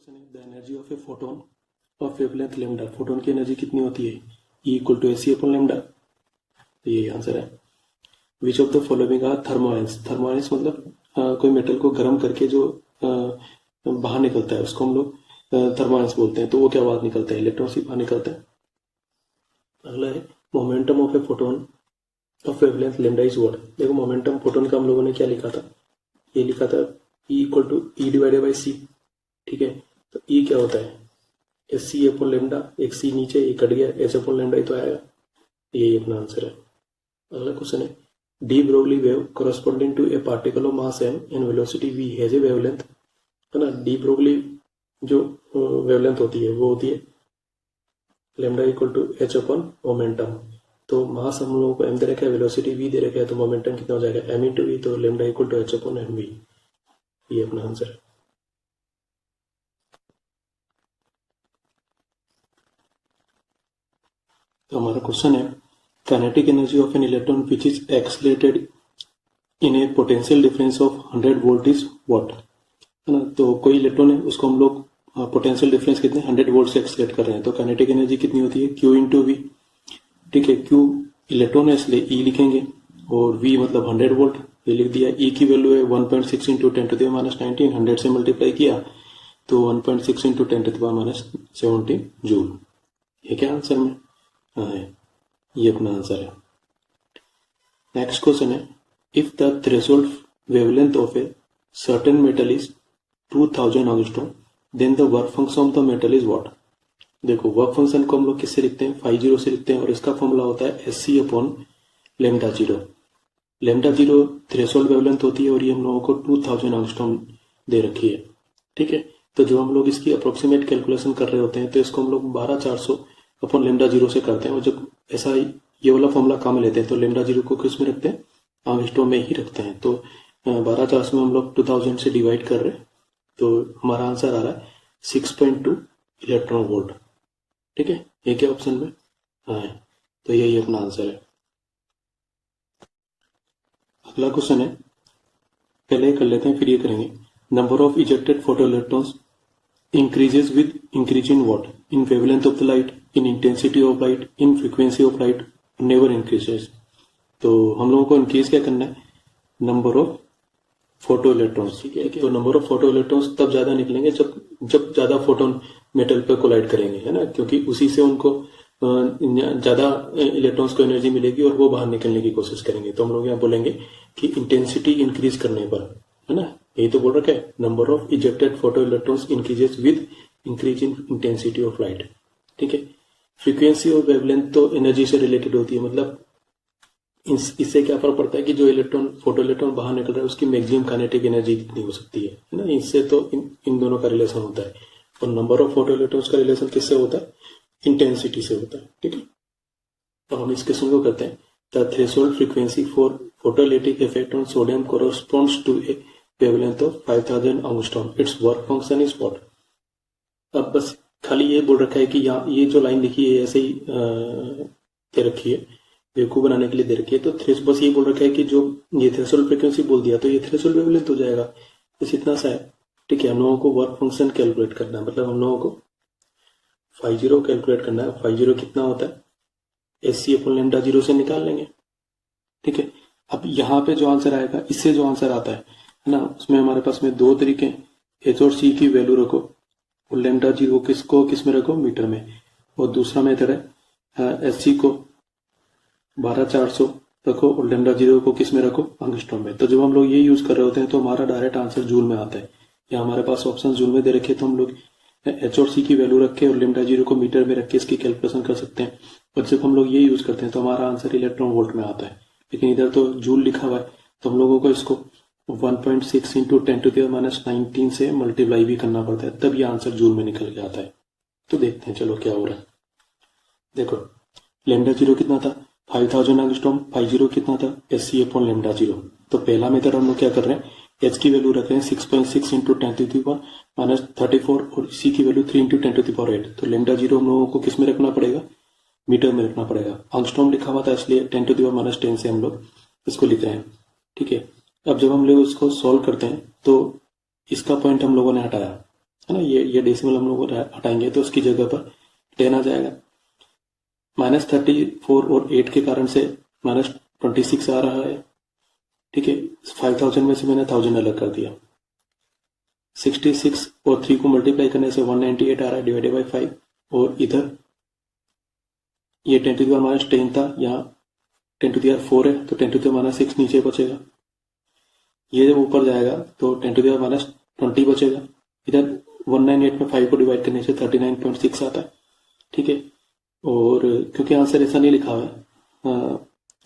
Question है the energy of a photon of wavelength lambda. Photon की energy कितनी होती है? E equal to AC upon lambda. तो यही आंसर है। Which of the following are thermions. Thermions मतलब कोई मेटल को गर्म करके जो बाहर निकलता है उसको हम लोग थर्मोआयंस बोलते हैं। तो वो क्या बाहर निकलता है? इलेक्ट्रॉन्स ही बाहर निकलते हैं। अगला है momentum of a photon of wavelength lambda is what. देखो मोमेंटम फोटोन का हम लोगों ने क्या लिखा था? ये लिखा था E equal to E divided by C। ठीक है, तो E क्या होता है? SC upon lambda. एक C नीचे, ये कट गया, H अपॉन लैम्डा ही तो आएगा। यही अपना आंसर है। अगला क्वेश्चन है de Broglie wave corresponding to a particle of mass m and velocity v has a wavelength। है ना, डी ब्रोगली जो वेवलेंथ होती है वो होती है lambda equal to H upon momentum. तो मास हम लोगों को m दे रखा है, वेलोसिटी v दे रखा है, तो मोमेंटम कितना हो जाएगा? m into v। तो lambda equal to H upon mv। ये अपना आंसर है। तो हमारा क्वेश्चन है kinetic energy of an electron which is accelerated in a potential difference of 100 volt is what. है ना, तो कोई इलेक्ट्रॉन है उसको हम लोग पोटेंशियल डिफरेंस कितने 100 वोल्ट से एक्सलेट कर रहे हैं। तो काइनेटिक एनर्जी कितनी होती है? Q into V. ठीक है, Q इलेक्ट्रॉन है इसलिए E लिखेंगे और V मतलब 100 वोल्ट, ये लिख दिया। E की वैल्यू है 1.6 इंटू 10 टू द माइनस 19। 100 से मल्टीप्लाई किया तो 1.6 into 10 to the minus 17 joule. ये क्या आंसर में है? ये अपना आंसर है। नेक्स्ट क्वेश्चन है if the threshold wavelength of a certain metal is 2000 angstrom then the work function of the metal is what. देखो वर्क फंक्शन को हम लोग किससे लिखते हैं? 50 से लिखते हैं और इसका फॉर्मूला होता है SC upon lambda zero. Lambda zero threshold wavelength होती है और ये हम लोगों को 2000 एंगस्ट्रॉम दे रखी है। ठीक है, तो जब हम लोग इसकी अप्रोक्सीमेट कैलकुलेशन कर रहे होते हैं तो इसको हम लोग 12400 अपॉन लैम्डा जीरो से करते हैं। और जब ऐसा ये वाला फॉर्मूला काम में लेते हैं तो लैम्डा जीरो को किस में रखते हैं? एंगस्ट्रॉम में ही रखते हैं। तो 12400 में हम लोग 2000 से डिवाइड कर रहे हैं तो हमारा आंसर आ रहा है 6.2 इलेक्ट्रॉन वोल्ट। ठीक है, ये क्या ऑप्शन में है? तो यही अपना आंसर है। अगला क्वेश्चन है, पहले कर लेते हैं फिर ये करेंगे। Number of ejected photo electrons increases with increase in what? In wavelength of the light, in intensity of light, in frequency of light, never increases। तो हम लोगों को इंक्रीज क्या करना है? Number of photo electrons. ठीक है, तो नंबर ऑफ फोटो इलेक्ट्रॉन्स तब ज्यादा निकलेंगे जब ज्यादा फोटोन मेटल पे कोलाइड करेंगे, है ना, क्योंकि उसी से उनको ज्यादा इलेक्ट्रॉन्स को एनर्जी मिलेगी और वो बाहर निकलने की कोशिश करेंगे। तो हम लोग यहाँ बोलेंगे कि इंटेंसिटी इंक्रीज करने पर, है ना, यही तो बोल रखा है number of ejected photo electrons increases with increase in intensity of light. ठीक है, फ्रीक्वेंसी और वेवलेंथ तो एनर्जी से रिलेटेड होती है, मतलब इससे क्या फर्क पड़ता है कि जो इलेक्ट्रॉन फोटो इलेक्ट्रॉन बाहर निकल रहा है उसकी मैक्सिमम काइनेटिक एनर्जी कितनी हो सकती है ना, इससे तो इन दोनों का रिलेशन होता है। और नंबर ऑफ फोटो इलेक्ट्रॉन्स का रिलेशन किससे होता है? इंटेंसिटी से होता है। ठीक है, तो हम इस क्वेश्चन को करते हैं। The threshold frequency for photoelectric effect on sodium corresponds to a wavelength of 5000 angstrom, its work function is what. अब बस खाली ये बोल रखा है कि यहाँ ये जो लाइन लिखी है ऐसे ही दे रखी है, बेवकूफ बनाने के लिए दे रखी है। तो बस ये बोल रखा है कि जो ये थ्रेशोल्ड फ्रीक्वेंसी बोल दिया तो ये थ्रेशोल्ड वेवलेंथ हो जाएगा, बस इतना सा है। ठीक है, हम लोगों को वर्क फंक्शन कैलकुलेट करना है, मतलब हम लोगों को 50 कैलकुलेट करना है। 50 कितना होता है? SC अपॉन लैम्डा जीरो से निकाल लेंगे। ठीक है, अब यहाँ पे जो आंसर आएगा इससे जो आंसर आता है ना, उसमें हमारे पास में दो तरीके हैं। H और C की वैल्यू रखो और लैम्डा जीरो किस में रखो? मीटर में। और दूसरा मेथड है SC को 12400 रखो और लैम्डा जीरो को किस में रखो? एंगस्ट्रॉम में। तो जब हम लोग ये यूज कर रहे होते हैं तो हमारा डायरेक्ट आंसर जूल में आता है। या हमारे पास ऑप्शन जूल में दे रखे तो हम लोग H और C की वैल्यू रख के और लैम्डा जीरो को मीटर में रख के इसकी कैलकुलेशन कर सकते हैं। और जब हम लोग ये यूज करते हैं तो हमारा आंसर इलेक्ट्रॉन वोल्ट में आता है, लेकिन इधर तो जूल लिखा हुआ है तो हम लोगों को इसको 1.6 इंटू 10 टू द माइनस 19 से मल्टीप्लाई भी करना पड़ता है, तब ये आंसर जूल में निकल के आता है। तो देखते हैं चलो क्या हो रहा है। देखो लैम्डा जीरो कितना था? 5000 एंगस्ट्रॉम। 50 कितना था? SC upon lambda zero. तो पहला मेथड हम लोग क्या कर रहे हैं? H की वैल्यू रख रहे हैं 6.6 into 10 to the power minus 34 और C की value 3 into 10 to the power 8। तो लैम्डा जीरो हम लोगों को किस में रखना पड़ेगा? मीटर में रखना पड़ेगा। एंगस्ट्रॉम लिखा हुआ था इसलिए 10 टू द पावर माइनस 10 से हम लोग इसको लिख रहे हैं। ठीक है, अब जब हम लोग इसको सॉल्व करते हैं तो इसका पॉइंट हम लोगों ने हटाया है ना, ये डेसिमल हम लोग हटाएंगे तो उसकी जगह पर 10 आ जाएगा। -34 और 8 के कारण से -26 आ रहा है। ठीक है, 5000 में से मैंने 1000 अलग कर दिया। 66 और 3 को मल्टीप्लाई करने से 198 आ रहा है डिवाइडेड बाई 5। और इधर ये 10 टू द पावर -10 था, यहाँ 10 टू द पावर 4 है तो 10 टू द पावर -6 नीचे बचेगा। ये जब ऊपर जाएगा तो 10 टू द पावर -20 बचेगा। इधर 198 में 5 को डिवाइड करने से 39.6 आता है। ठीक है, और क्योंकि आंसर ऐसा नहीं लिखा हुआ है,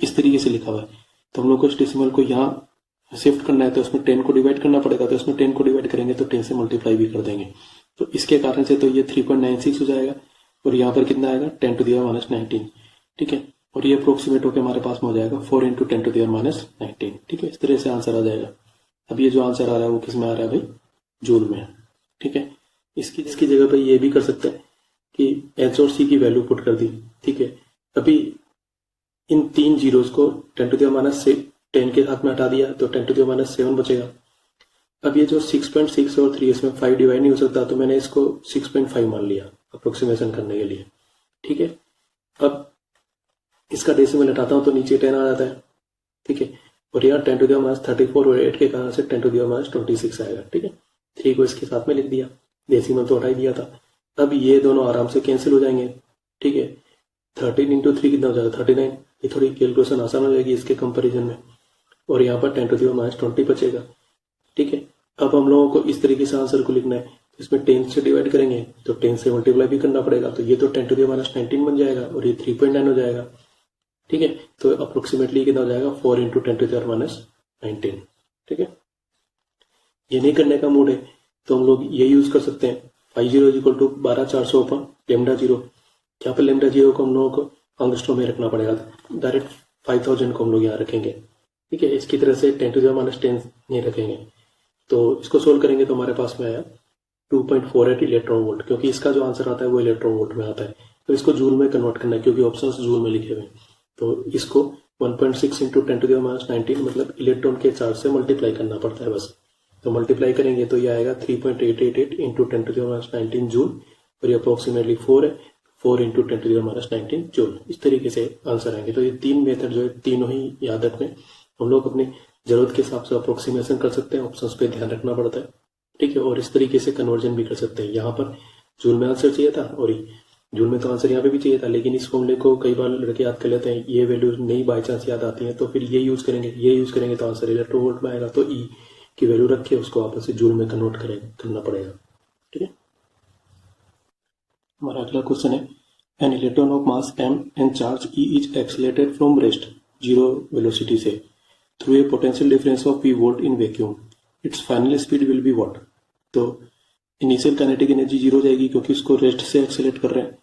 इस तरीके से लिखा हुआ है, तो हम लोग को इस डेसिमल को यहाँ शिफ्ट करना है तो उसमें 10 को डिवाइड करना पड़ेगा, तो इसमें 10 को डिवाइड करेंगे तो 10 से मल्टीप्लाई भी कर देंगे। तो इसके कारण से तो ये 3.96 हो जाएगा और यहाँ पर कितना आएगा 10 टू द पावर -19। ठीक है, और ये अप्रोक्सीमेट होकर हमारे पास में हो जाएगा 4 × 10 टू द पावर -19। ठीक है, इस तरह से आंसर आ जाएगा। अब ये जो आंसर आ रहा है वो किस में आ रहा है भाई, जूल में। ठीक है, इसकी जगह पर ये भी कर सकते हैं कि एच और सी की वैल्यू पुट कर दी। ठीक है, अभी इन 3 जीरोस को 10 टू द पावर -10 के साथ में हटा दिया तो 10 टू द पावर -7 बचेगा। अब ये जो 6.6 और 3 इसमें 5 डिवाइड नहीं हो सकता तो मैंने इसको 6.5 मान लिया अप्रोक्सीमेशन करने के लिए। ठीक है, अब इसका डेसिमल हटाता हूं तो नीचे 10 आ जाता है। ठीक है, और यहाँ 10 टू द पावर -34 और 8 के कारण से 10 टू द पावर -26 आएगा। ठीक है, 3 को इसके साथ में लिख दिया, डेसिमल तो हटा ही दिया था। अब ये दोनों आराम से कैंसिल हो जाएंगे। ठीक है, 13 × 3 कितना हो जाएगा 39। ये थोड़ी कैलकुलेशन आसान हो जाएगी इसके कंपैरिजन में। और यहाँ पर 10 टू द पावर -20 बचेगा। ठीक है, अब हम लोगों को इस तरीके से आंसर को लिखना है, इसमें 10 से डिवाइड करेंगे तो 10 से मल्टीप्लाई भी करना पड़ेगा, तो ये तो 10 टू द पावर -19 बन जाएगा और ये 3.9 हो जाएगा। ठीक है, तो अप्रोक्सीमेटली कितना हो जाएगा 4 × 10 टू द पावर -19। ठीक है, ये नहीं करने का मूड है तो हम लोग ये यूज कर सकते हैं 5 = 12400 अपन λ0। यहाँ पर λ0 को हम लोगों को एंगस्ट्रॉम में रखना पड़ेगा, डायरेक्ट 5000 को हम लोग यहाँ रखेंगे। ठीक है, इसकी तरह से 10 टू द पावर -10 नहीं रखेंगे। तो इसको सोल्व करेंगे तो हमारे पास में आया 2.48 इलेक्ट्रॉन वोल्ट, क्योंकि इसका जो आंसर आता है वो इलेक्ट्रॉन वोल्ट में आता है। तो इसको जूल में कन्वर्ट करना है क्योंकि ऑप्शंस जूल में लिखे हुए हैं। तो इसको 1.6 × 10 टू द पावर -19 मतलब इलेक्ट्रॉन के चार्ज से मल्टीप्लाई करना पड़ता है बस। तो मल्टीप्लाई करेंगे तो ये आएगा 3.888 × 10 टू द पावर -19 जूल, और ये अप्रोक्सीमेटली 4 है, 4 × 10 टू द पावर -19 जूल। इस तरीके से आंसर आएंगे। तो ये 3 मेथड जो है तीनों ही याद रखने, हम लोग अपनी जरूरत के हिसाब से अप्रोक्सीमेशन कर सकते हैं, ऑप्शंस पे ध्यान रखना पड़ता है। ठीक है, और इस तरीके से कन्वर्जन भी कर सकते हैं। यहाँ पर जूल में आंसर चाहिए था और जूल में तो आंसर यहाँ पे भी चाहिए था, लेकिन इस फॉर्मूले को कई बार लड़के याद कर लेते हैं, ये वैल्यू नहीं बाई चांस याद आती है तो फिर ये यूज करेंगे तो आंसर इलेक्ट्रो वोल्ट में आएगा। तो ई की वैल्यू रख के उसको आपस से जूल में कन्वर्ट करना पड़ेगा। ठीक है, हमारा अगला क्वेश्चन है, an electron of mass m and charge E is accelerated from rest 0 velocity से through a potential difference of p volt in vacuum, its final speed will be what. तो इनिशियल काइनेटिक एनर्जी 0 जाएगी क्योंकि इसको rest से accelerate कर रहे हैं।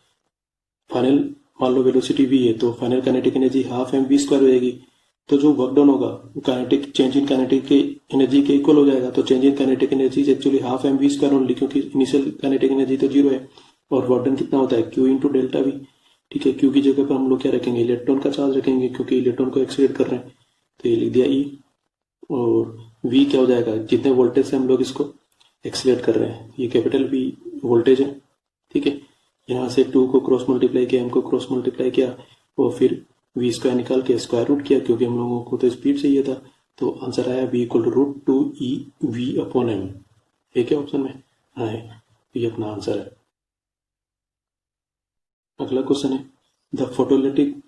Final मान लो वेलोसिटी v है तो फाइनल काइनेटिक एनर्जी ½ mv² हो जाएगी। तो जो वर्क डन होगा kinetic change in kinetic energy के इक्वल हो जाएगा। तो change in kinetic energy is actually ½ mv² only, क्योंकि इनिशियल काइनेटिक एनर्जी तो 0 है। और वर्क डन कितना होता है q × ΔV। ठीक है, q की जगह पर हम लोग क्या रखेंगे, इलेक्ट्रॉन का चार्ज रखेंगे क्योंकि इलेक्ट्रॉन को एक्सीलरेट कर रहे हैं। तो ये लिख दिया E, और V क्या हो जाएगा, जितने वोल्टेज से हम लोग इसको एक्सीलरेट कर रहे हैं, ये कैपिटल V वोल्टेज है। ठीक है, यहाँ से 2 को क्रॉस मल्टीप्लाई किया, m को क्रॉस मल्टीप्लाई किया और फिर v² निकाल के स्क्वायर रूट किया क्योंकि हम लोगों को तो स्पीड चाहिए था। तो आंसर आया v = √2eV/m। ये क्या ऑप्शन में हाँ है, ये अपना आंसर है। अगला क्वेश्चन है, the photoelectric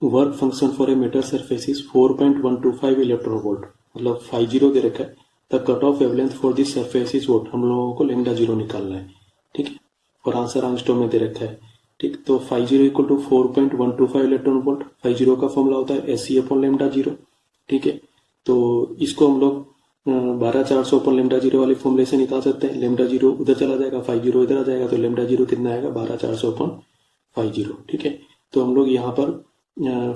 work function for a metal surface is 4.125 electron volt, मतलब 50 दे रखा है। The cut off wavelength for this surface is what, हम लोगों को λ0 निकालना है। ठीक है, और आंसर एंगस्ट्रॉम में दे रखा है। ठीक, तो 50 = 4.125 इलेक्ट्रॉन वोल्ट। 50 का फॉर्मूला होता है SE/λ0। ठीक है, तो इसको हम लोग 12400/λ0 वाले फॉर्मूले से निकाल सकते हैं। λ0 उधर चला जाएगा, 50 इधर आ जाएगा, तो λ0 कितना आएगा 12400/50। ठीक है, तो हम लोग यहाँ पर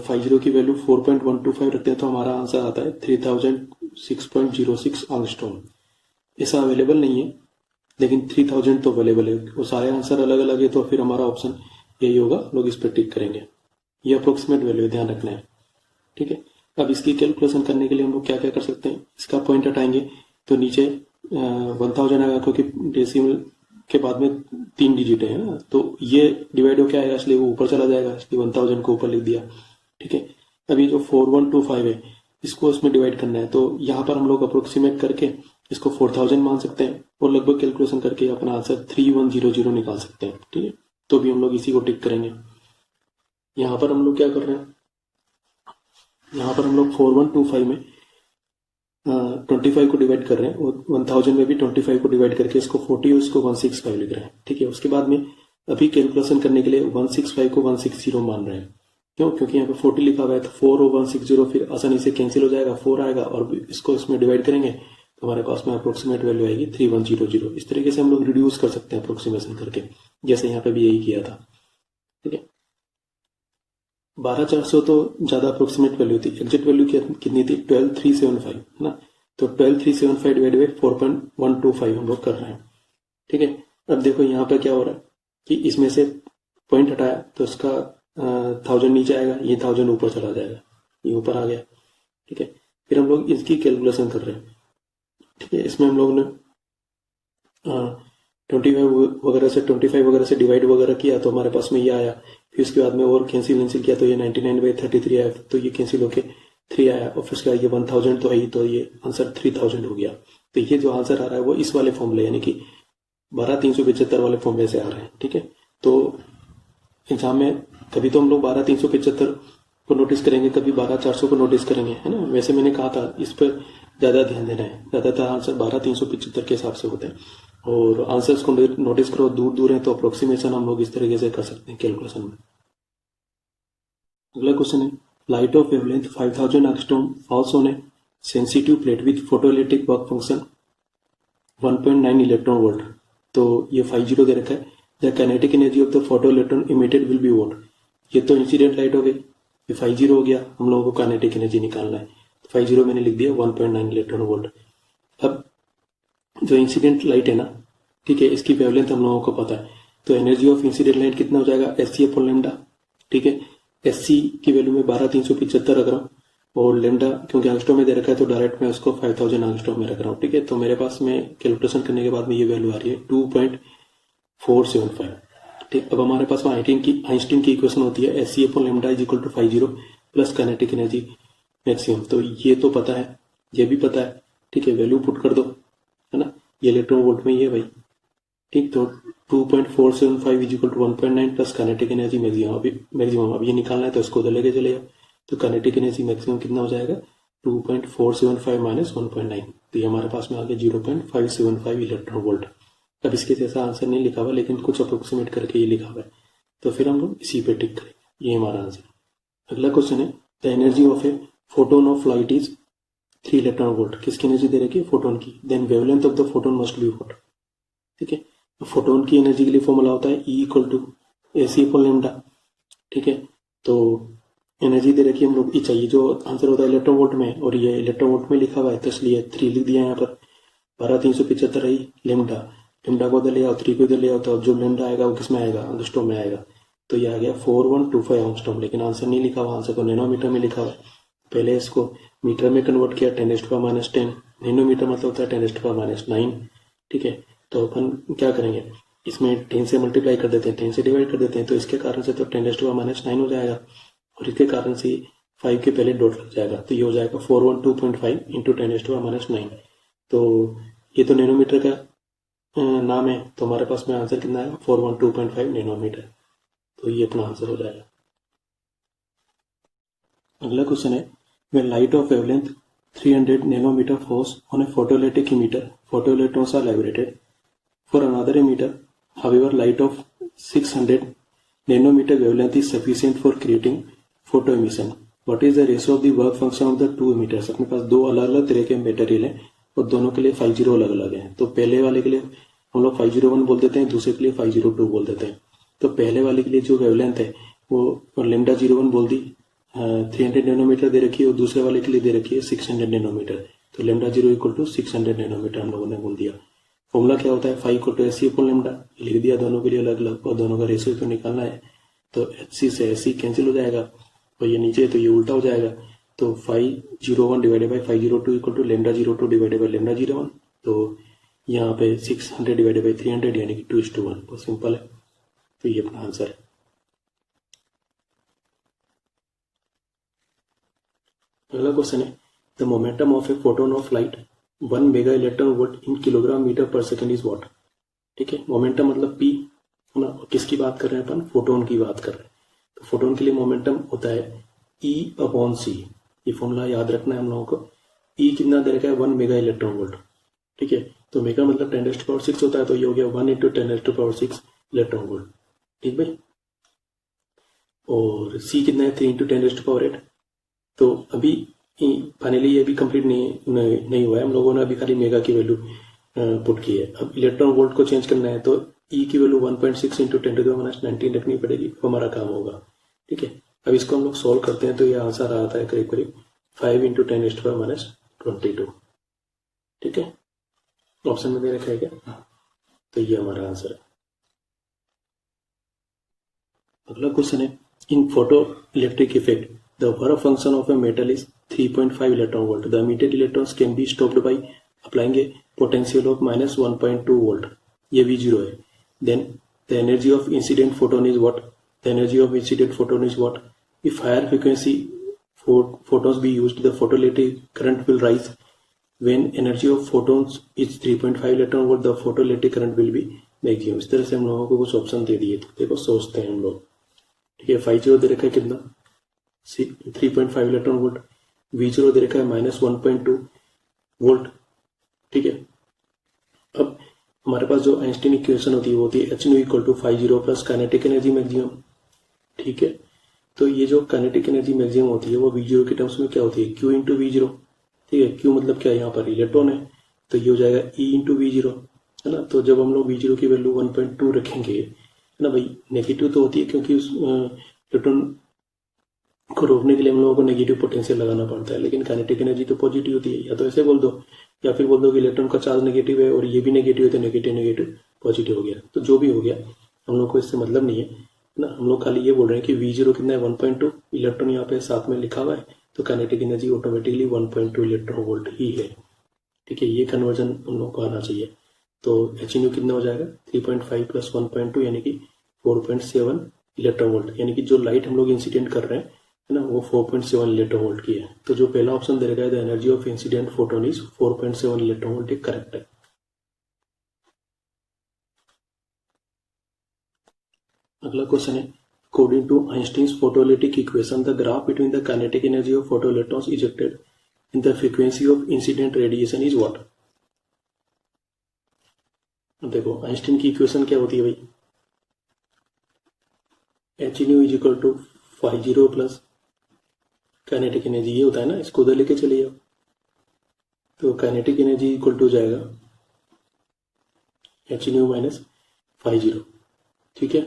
50 की वैल्यू 4.125 रखते हैं तो हमारा आंसर आता है 3006.06 एंगस्ट्रॉम। ऐसा अवेलेबल नहीं है लेकिन 3000 तो अवेलेबल है। वो सारे आंसर अलग अलग है तो फिर हमारा ऑप्शन यही होगा, लोग इस पर टिक करेंगे। ये अप्रोक्सीमेट वैल्यू ध्यान रखना है। ठीक है, अब इसकी कैलकुलेशन करने के लिए हम लोग क्या क्या कर सकते हैं, इसका पॉइंट हटाएंगे तो नीचे 1000 आएगा क्योंकि डेसिमल के बाद में 3 डिजिट है ना, तो ये डिवाइड हो क्या आएगा, इसलिए वो ऊपर चला जाएगा, इसलिए 1000 को ऊपर लिख दिया। ठीक है, अभी जो 4125 है इसको इसमें डिवाइड करना है, तो यहाँ पर हम लोग अप्रोक्सीमेट करके इसको 4000 मान सकते हैं और लगभग कैलकुलेशन करके अपना आंसर 3100 निकाल सकते हैं। ठीक है, तो भी हम लोग इसी को टिक करेंगे। यहाँ पर हम लोग क्या कर रहे हैं, यहाँ पर हम लोग 4125 में 25 को डिवाइड कर रहे हैं और 1000 में भी 25 को डिवाइड करके इसको 40 और इसको 165 लिख रहे हैं। ठीक है, उसके बाद में अभी कैलकुलेशन करने के लिए 165 को 160 मान रहे हैं। क्यों? क्योंकि यहाँ पे 40 लिखा हुआ है, तो 4 और 160 फिर आसानी से कैंसिल हो जाएगा, 4 आएगा और इसको इसमें डिवाइड करेंगे तो हमारे पास में अप्रोक्सीमेट वैल्यू आएगी 3100। इस तरीके से हम लोग रिड्यूस कर सकते हैं अप्रोक्सीमेशन करके, जैसे यहाँ पे भी यही किया था। ठीक है, 12400 तो ज्यादा अप्रोक्सीमेट वैल्यू थी, एग्जैक्ट वैल्यू कितनी थी 12375 है ना, तो 12375 डिवाइड बाई 4.125 हम लोग कर रहे हैं। ठीक है, अब देखो यहाँ पे क्या हो रहा है कि इसमें से पॉइंट हटाया तो इसका 1000 नीचे आएगा, ये 1000 ऊपर चला जाएगा, ये ऊपर आ गया। ठीक है, फिर हम लोग इसकी कैलकुलेशन कर रहे हैं। ठीक है, इसमें हम लोग ने 25 वगैरह से डिवाइड वगैरह किया तो हमारे पास में ये आया, फिर उसके बाद में और कैंसिल किया तो ये 99/33 आया, तो ये कैंसिल होके 3 आया और फिर उसके बाद ये 1000 तो है, तो ये आंसर 3000 हो गया। तो ये जो आंसर आ रहा है वो इस वाले फॉर्मूले यानी कि 12375 वाले फॉर्मूले से आ रहे हैं। ठीक है, तो एग्जाम में कभी तो हम लोग 12375 को नोटिस करेंगे, कभी 12400 को नोटिस करेंगे, है ना। वैसे मैंने कहा था इस पर ज्यादा ध्यान देना है, ज्यादातर आंसर 12375 के हिसाब से होते हैं और आंसर्स को नोटिस करो, दूर दूर है तो अप्रोक्सीमेशन हम लोग इस तरीके से कर सकते हैं कैलकुलेशन में। अगला क्वेश्चन है, light of wavelength 5000 angstrom falls on A sensitive plate with photoelectric work function 1.9 electron volt. तो ये 50 दे रखा है। The kinetic energy of the photo electron emitted will be what. ये तो इंसिडेंट लाइट हो गई, ये 50 हो गया, हम लोगों को काइनेटिक एनर्जी निकालना है। 50 मैंने लिख दिया 1.9 इलेक्ट्रॉन वोल्ट। अब जो इंसिडेंट लाइट है ना, ठीक है, इसकी वेवलेंथ हम लोगों को पता है, तो एनर्जी ऑफ इंसिडेंट लाइट कितना हो जाएगा SC अपॉन लेमडा। ठीक है, SC की वैल्यू में 12375 रख रहा हूँ और लेमडा क्योंकि एंगस्ट्रॉम में दे रखा है तो डायरेक्ट मैं उसको 5000 एंगस्ट्रॉम में रख रहा हूँ। ठीक है, तो मेरे पास में कैलकुलेशन करने के बाद में ये वैल्यू आ रही है 2.475। ठीक, अब हमारे पास में आइंस्टीन की इक्वेशन होती है SC upon lambda is equal to 50 plus kinetic energy maximum. तो ये तो पता है, ये भी पता है। ठीक है, वैल्यू पुट कर दो, है ना, ये इलेक्ट्रॉन वोल्ट में ही है भाई। ठीक, तो 2.475 is equal to 1.9 plus kinetic energy maximum अब ये निकालना है तो इसको उधर लेके चले जाओ। तो काइनेटिक एनर्जी मैक्सिमम कितना हो जाएगा 2.475 माइनस 1.9, तो ये हमारे पास में आ गया 0.575 इलेक्ट्रॉन वोल्ट। अब इसके जैसा आंसर नहीं लिखा हुआ लेकिन कुछ अप्रोक्सीमेट करके ये लिखा हुआ है, तो फिर हम लोग इसी पे टिक करेंगे, ये हमारा आंसर। अगला क्वेश्चन है, the energy of a photon of light is 3 electron volt. किसकी एनर्जी दे रखी है, फोटोन की। Then wavelength of the photon must be what. ठीक है, फोटोन की एनर्जी के लिए फॉर्मूला होता है E equal to AC upon lambda. ठीक है, तो एनर्जी दे रखी है हम लोग, चाहिए जो आंसर होता है इलेक्ट्रॉन वोल्ट में, और ये इलेक्ट्रॉन वोल्ट में लिखा हुआ है तो इसलिए 3 लिख दिया यहाँ पर। 12375 रही लेमडा, लेमडा को उधर ले आओ, 3 को उधर ले आओ, तो जो लेमडा आएगा वो किसमें आएगा, एंगस्ट्रॉम में आएगा। तो ये आ गया 4125 एंगस्ट्रॉम, लेकिन आंसर नहीं लिखा हुआ, आंसर को नैनोमीटर में लिखा हुआ है। पहले इसको मीटर में कन्वर्ट किया 10⁻⁻10, नैनोमीटर मतलब होता है 10⁻⁹। ठीक है, तो अपन क्या करेंगे, इसमें 10 से मल्टीप्लाई कर देते हैं, 10 से डिवाइड कर देते हैं, तो इसके कारण से तो 10⁻⁹ हो जाएगा और इसके कारण से 5 के पहले डॉट लग जाएगा, तो ये हो जाएगा 412.5 इंटू 10⁻⁹। तो ये तो नैनोमीटर का नाम है, तो हमारे पास में आंसर कितना है 412.5 नैनोमीटर, तो ये अपना आंसर हो जाएगा। अगला क्वेश्चन है, when light of wavelength 300 nanometer falls on a photoelectric emitter, photoelectrons are liberated. For another emitter, however, light of 600 nanometer wavelength is sufficient for creating photoemission. What is the ratio of the work function of the two emitters? अपने पास दो अलग अलग तरह के material हैं और दोनों के लिए 50 अलग अलग हैं। तो पहले वाले के लिए हम लोग 501 बोल देते हैं, दूसरे के लिए 502 बोल देते हैं। तो पहले वाले के लिए जो वेवलेंथ है वो लेमडा 01 बोल दी, 300 नैनोमीटर दे रखी है, और दूसरे वाले के लिए दे रखी है 600 नैनोमीटर। तो लेमडा 0 इक्वल टू 600 नैनोमीटर हम लोगों ने बोल दिया। फॉर्मूला क्या होता है, 5 equal to SC upon lambda, लिख दिया दोनों के लिए अलग अलग, और दोनों का रेशियो तो निकालना है। तो HC से SC कैंसिल हो जाएगा और ये नीचे तो ये उल्टा हो जाएगा। तो 501 divided by 502 equal to lambda 02 divided by lambda 01। तो यहाँ पे 600 डिवाइडेड बाई 300 यानी कि 2:1, बहुत सिंपल है। तो ये अपना आंसर है। अगला क्वेश्चन है the momentum of a photon of light 1 mega electron volt in kilogram metre per second is what. ठीक है, मोमेंटम मतलब पी है ना, किसकी बात कर रहे हैं अपन, फोटोन की बात कर रहे हैं। तो फोटोन के लिए मोमेंटम होता है E/c। ये फॉर्मूला याद रखना है हम लोगों को। ई कितना दे रखा है, 1 मेगा इलेक्ट्रॉन वोल्ट। ठीक है, तो मेगा मतलब 10⁻6 होता है, तो ये हो गया 1 × 10⁻6 इलेक्ट्रॉन वोल्ट। ठीक भाई, और सी कितना है, 3 × 10⁸। तो अभी फाइनली ये भी कंप्लीट नहीं हुआ है, हम लोगों ने अभी खाली मेगा की वैल्यू पुट की है। अब इलेक्ट्रॉन वोल्ट को चेंज करना है तो ई की वैल्यू 1.6 × 10⁻19 रखनी पड़ेगी, वो हमारा काम होगा। ठीक है, अब इसको हम लोग सॉल्व करते हैं तो ये आंसर आता है करीब करीब 5 × 10⁻22। ठीक है, ऑप्शन में दे रखा है क्या, तो ये हमारा आंसर है। अगला क्वेश्चन है in photoelectric effect the work function of a metal is 3.5 electron volt. The emitted electrons can be stopped by applying a potential of -1.2 volt. ये V0 है। Then the energy of incident photon is what, the energy of incident photon is what. If higher frequency photons be used the photoelectric current will rise. When energy of photons is 3.5 electron volt the photoelectric current will be maximum. इस तरह से हम लोगों को कुछ option दे दिए, देखो सोचते हैं हम लोग। ठीक है, 5 दे रखा है कितना, 3.5 इलेक्ट्रॉन वोल्ट। V0 दे रखा है -1.2 वोल्ट। ठीक है, अब हमारे पास जो आइंस्टीन इक्वेशन होती है वो होती है H = 5 plus kinetic energy maximum. ठीक है, तो ये जो काइनेटिक एनर्जी मैक्सिमम होती है वो V0 के टर्म्स में क्या होती है, Q × V0। ठीक है, Q मतलब क्या है, यहाँ पर इलेक्ट्रॉन है, तो ये हो जाएगा E × V0, है ना। तो जब हम लोग V0 की वैल्यू 1.2 रखेंगे, है ना भाई, नेगेटिव तो होती है क्योंकि उस इलेक्ट्रॉन को रोकने के लिए हम लोगों को नेगेटिव पोटेंशियल लगाना पड़ता है, लेकिन काइनेटिक एनर्जी तो पॉजिटिव होती है। या तो ऐसे बोल दो, या फिर बोल दो कि इलेक्ट्रॉन का चार्ज नेगेटिव है और ये भी नेगेटिव है, तो नेगेटिव पॉजिटिव हो गया। तो जो भी हो गया, हम लोग को इससे मतलब नहीं है ना, हम लोग खाली ये बोल रहे हैं कि V0 कितना है, 1.2। इलेक्ट्रॉन यहाँ पे साथ में लिखा हुआ है, तो kinetic energy automatically 1.2 electron volt ही है। ठीक है, ये कन्वर्जन हम लोग को आना चाहिए। तो H कितना हो जाएगा, 3.5 प्लस 1.2 यानी कि 4.7 इलेक्ट्रॉन वोल्ट, यानी कि जो लाइट हम लोग इंसिडेंट कर रहे हैं, है ना, वो 4.7 इलेक्ट्रॉन वोल्ट की है। तो जो पहला ऑप्शन दे रखा है the energy of incident photon is 4.7 electron volt, correct है। अगला क्वेश्चन है according to Einstein's photoelectric equation the graph between the kinetic energy of photoelectrons ejected in the frequency of incident radiation is what. देखो Einstein की equation क्या होती है भाई, H = 5 plus kinetic energy, ये होता है ना, इसको उधर लेके चलिए। तो काइनेटिक एनर्जी इक्वल टू जाएगा H - 5। ठीक है,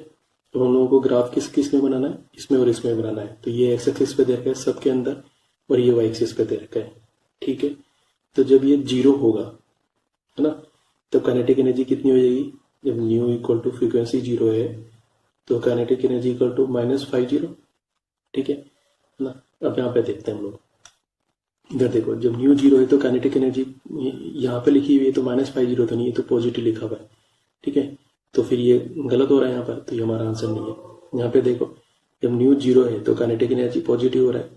तो हम लोगों को ग्राफ किस में बनाना है, इसमें और इसमें बनाना है। तो ये एक्स एक्सिस पे दे रखा है सबके अंदर, और ये वाई एक्सिस पे दे रखा है। ठीक है, तो जब ये 0 होगा, है ना, तब काइनेटिक एनर्जी कितनी हो जाएगी, जब न्यू इक्वल टू फ्रीक्वेंसी 0 है तो काइनेटिक एनर्जी इक्वल टू -5। ठीक है ना। अब यहाँ पे देखते हैं हम लोग, इधर देखो, जब न्यू 0 है तो काइनेटिक एनर्जी यहाँ पे लिखी हुई है, तो -5 तो नहीं है, तो पॉजिटिव लिखा हुआ है। ठीक है, तो फिर ये गलत हो रहा है यहाँ पर, तो ये हमारा आंसर नहीं है। यहाँ पे देखो, जब न्यू 0 है तो काइनेटिक एनर्जी पॉजिटिव हो रहा है,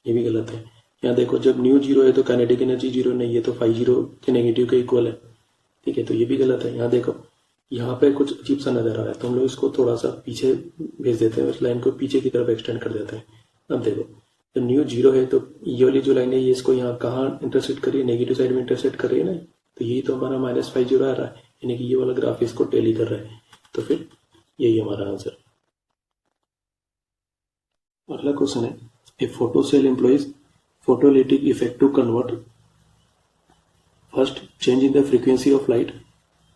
ये भी गलत है। यहाँ देखो, जब न्यू 0 है तो काइनेटिक एनर्जी 0 नहीं है, तो 5 के नेगेटिव के इक्वल है। ठीक है, तो ये भी गलत है। यहाँ देखो, यहाँ पे कुछ अजीब सा नजर आ रहा है, तो हम लोग इसको थोड़ा सा पीछे भेज देते हैं, उस लाइन को पीछे की तरफ एक्सटेंड कर देते हैं। अब देखो, जब न्यू 0 है तो ये वाली जो लाइन है ये इसको यहाँ कहाँ इंटरसेक्ट करिए, नेगेटिव साइड में इंटरसेक्ट कर रही है ना, तो यही तो हमारा -5 आ रहा है, यानी कि ये वाला ग्राफ इसको टेली कर रहा है। तो फिर यही हमारा आंसर। अगला क्वेश्चन है a photo cell employs photoelectric effect to convert first change in the frequency of light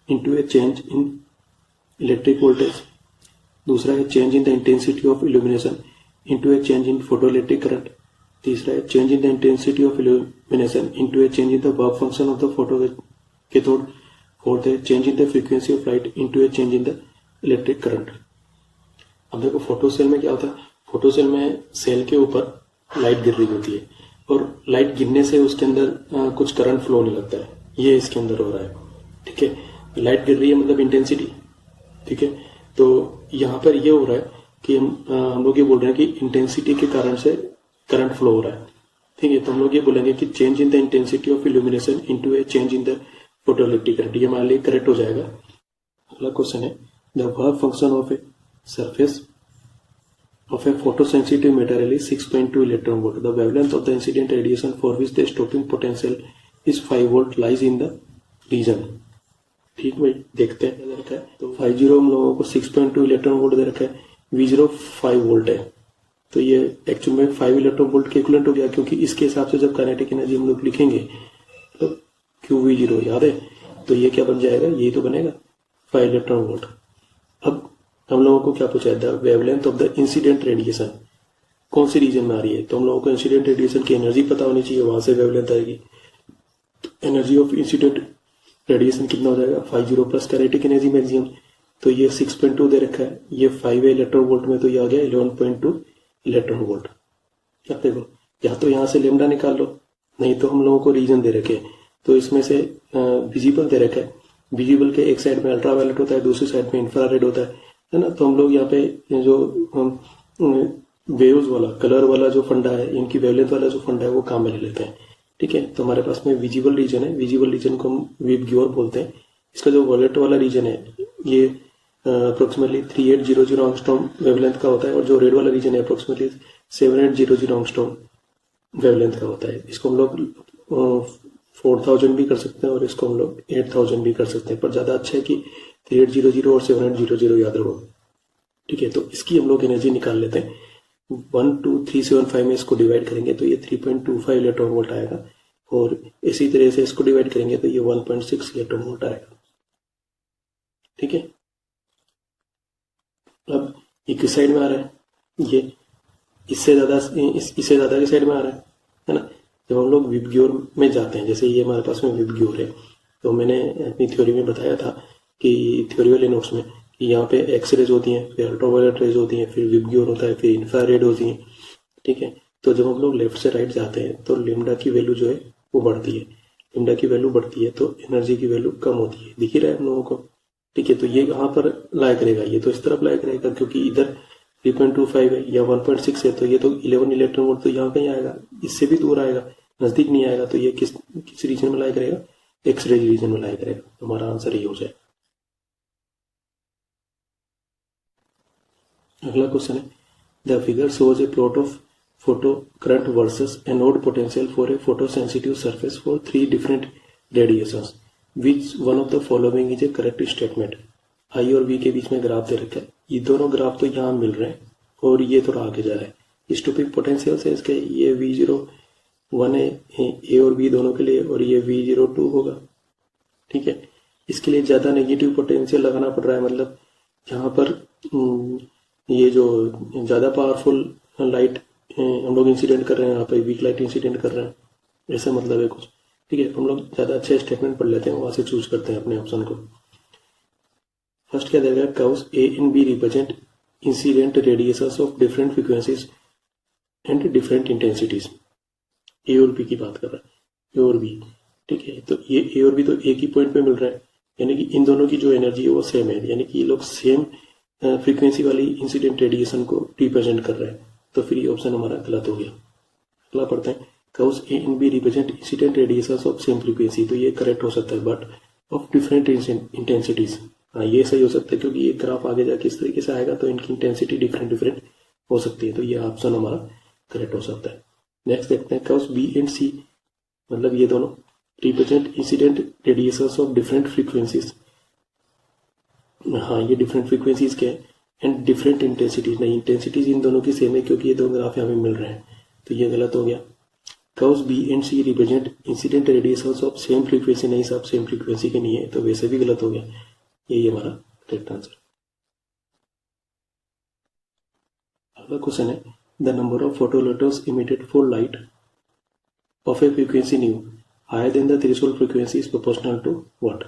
into a change in electric voltage, दूसरा है change in the intensity of illumination into a change in photoelectric current, तीसरा है change in the intensity of illumination into a change in the work function of the photo cathode, fourth है change in the frequency of light into a change in the electric current. अब देखो, photo cell में क्या होता है, photo cell में cell के ऊपर लाइट गिर रही होती है, और लाइट गिरने से उसके अंदर कुछ करंट फ्लो होने लगता है, ये इसके अंदर हो रहा है। ठीक है, लाइट गिर रही है मतलब इंटेंसिटी। ठीक है, तो यहाँ पर ये हो रहा है कि हम लोग ये बोल रहे हैं कि इंटेंसिटी के कारण से करंट फ्लो हो रहा है। ठीक है, तो हम लोग ये बोलेंगे कि change in the intensity of illumination into a change in the photoelectric current. ये हमारे लिए करेक्ट हो जाएगा। अगला क्वेश्चन है the work function of a surface of a photosensitive material is 6.2 electron volt. The wavelength of the incident radiation for which the stopping potential is 5 volt lies in the region. ठीक भाई, देखते हैं दे रखा है। तो 50 हम लोगों को 6.2 इलेक्ट्रॉन वोल्ट दे रखा है, V0 5 वोल्ट है। तो ये एक्चुअल में 5 इलेक्ट्रॉन वोल्ट के इक्विवेलेंट हो गया, क्योंकि इसके हिसाब से जब काइनेटिक एनर्जी हम लोग लिखेंगे तो QV0 याद है, तो ये क्या बन जाएगा, यही तो बनेगा 5 इलेक्ट्रॉन वोल्ट। अब हम लोगों को क्या पूछा है, the wavelength of the incident radiation कौन सी रीजन में आ रही है। तो हम लोगों को इंसिडेंट रेडिएशन की एनर्जी पता होनी चाहिए, वहां से वेवलेंथ आएगी। एनर्जी ऑफ इंसिडेंट रेडिएशन कितना हो जाएगा 50 प्लस काइनेटिक एनर्जी मैक्सिमम। तो ये 6.2 दे रखा है, ये 5 है इलेक्ट्रॉन वोल्ट में, तो ये आ गया 11.2 इलेक्ट्रॉन वोल्ट। अब देखो, या तो यहाँ से लेमडा निकाल लो, नहीं तो हम लोगों को रीजन दे रखे हैं। तो इसमें से विजिबल दे रखा है, विजिबल के एक साइड में अल्ट्रावायलेट होता है, दूसरी साइड में इंफ्रारेड होता है ना। तो हम लोग यहाँ पे जो वेव्स वाला कलर वाला जो फंडा है, इनकी वेवलेंथ वाला जो फंडा है वो काम में ले लेते हैं। ठीक है, तो हमारे पास में विजिबल रीजन है, विजिबल रीजन को हम विबग्योर बोलते हैं। इसका जो वॉलेट वाला रीजन है ये अप्रोक्सीमेटली 3800 एंगस्ट्रॉम वेवलेंथ का होता है, और जो रेड वाला रीजन है अप्रोक्सीमेटली 7800 एंगस्ट्रॉम वेवलेंथ का होता है। इसको हम लोग 4000 भी कर सकते हैं और इसको हम लोग 8000 भी कर सकते हैं, पर ज्यादा अच्छा है कि 3800 और 7800 याद रखो। ठीक है, तो इसकी हम लोग एनर्जी निकाल लेते हैं। 12375 में इसको डिवाइड करेंगे तो ये 3.25 इलेक्ट्रॉन वोल्ट आएगा, और इसी तरह से इसको डिवाइड करेंगे तो ये 1.6 इलेक्ट्रॉन वोल्ट आएगा। ठीक है, अब ये किस साइड में आ रहा है, ये इससे ज्यादा इससे ज्यादा की साइड में आ रहा है ना। जब हम लोग विबग्योर में जाते हैं, जैसे ये हमारे पास में विबग्योर है, तो मैंने अपनी थ्योरी में बताया था कि थ्योरी वाले नोट्स में कि यहाँ पे एक्स रेज होती हैं, फिर अल्ट्रावायलेट रेज होती हैं, फिर विबग्योर होता है, फिर इंफ्रारेड होती है। ठीक है, तो जब हम लोग लेफ्ट से राइट जाते हैं तो लेमडा की वैल्यू जो है वो बढ़ती है, लेमडा की वैल्यू बढ़ती है तो एनर्जी की वैल्यू कम होती है, दिख ही रहा है हम लोगों को। ठीक है, तो ये कहाँ पर लाया करेगा, ये तो इस तरफ लाया करेगा, क्योंकि इधर 3.25 है या 1.6 है, तो ये तो 11 इलेक्ट्रॉन वोल्ट तो यहाँ कहीं आएगा, इससे भी दूर आएगा, नजदीक नहीं आएगा। तो ये किस रीजन में लाया करेगा, एक्स रे रीजन में लाया करेगा। तो हमारा आंसर ये हो जाए। अगला क्वेश्चन है the figure shows a plot of photo current versus anode potential for a photo sensitive surface for 3 different radiations, which one of the following is a correct statement. I और V के बीच में graph दे रखा है, ये दोनों graph तो यहाँ मिल रहे हैं और ये थोड़ा आगे जा रहा है। स्टॉपिंग पोटेंशियल से इसके ये V01 है ए और बी दोनों के लिए, और ये V02 होगा। ठीक है, इसके लिए ज्यादा नेगेटिव पोटेंशियल लगाना पड़ रहा है, मतलब यहाँ पर ये जो ज्यादा पावरफुल लाइट हम लोग इंसिडेंट कर रहे हैं, यहाँ पे वीक लाइट इंसिडेंट कर रहे हैं, ऐसा मतलब है कुछ। ठीक है, हम लोग ज्यादा अच्छे स्टेटमेंट पढ़ लेते हैं, वहां से चूज करते हैं अपने ऑप्शन को। फर्स्ट क्या देगा, curves A and B represent incident radiations of different frequencies and different intensities. A और बी की बात कर रहा है, ए और बी। ठीक है, तो ये ए और बी तो एक ही पॉइंट पे मिल रहा है, यानी कि इन दोनों की जो एनर्जी है वो सेम है, यानी कि ये लोग सेम फ्रीक्वेंसी वाली इंसिडेंट रेडिएशन को रिप्रेजेंट कर रहे हैं। तो फिर ये ऑप्शन हमारा गलत हो गया। अगला पढ़ते हैं, curves A and B represent incident radiations of same frequency. तो ये करेक्ट हो सकता है, बट ऑफ डिफरेंट इंटेंसिटीज। हाँ, ये सही हो सकता है, क्योंकि ये ग्राफ आगे जाके इस तरीके से आएगा तो इनकी इंटेंसिटी डिफरेंट हो सकती है। तो ये ऑप्शन हमारा करेक्ट हो सकता है। नेक्स्ट देखते हैं, कर्व्स बी एंड सी, मतलब ये दोनों represent incident radiations of different frequencies. हाँ, ये डिफरेंट फ्रीक्वेंसीज के एंड डिफरेंट इंटेंसिटीज। नहीं, इंटेंसिटीज इन दोनों की सेम है, क्योंकि ये दो ग्राफ यहाँ पे मिल रहे हैं, तो ये गलत हो गया। Curves B and C represent incident radiations of same frequency. नहीं साहब, सेम फ्रीक्वेंसी के नहीं है, तो वैसे भी गलत हो गया। यही हमारा करेक्ट आंसर। अगला क्वेश्चन है, the number of photoelectrons emitted for light of a frequency nu higher than the threshold frequency is proportional to what.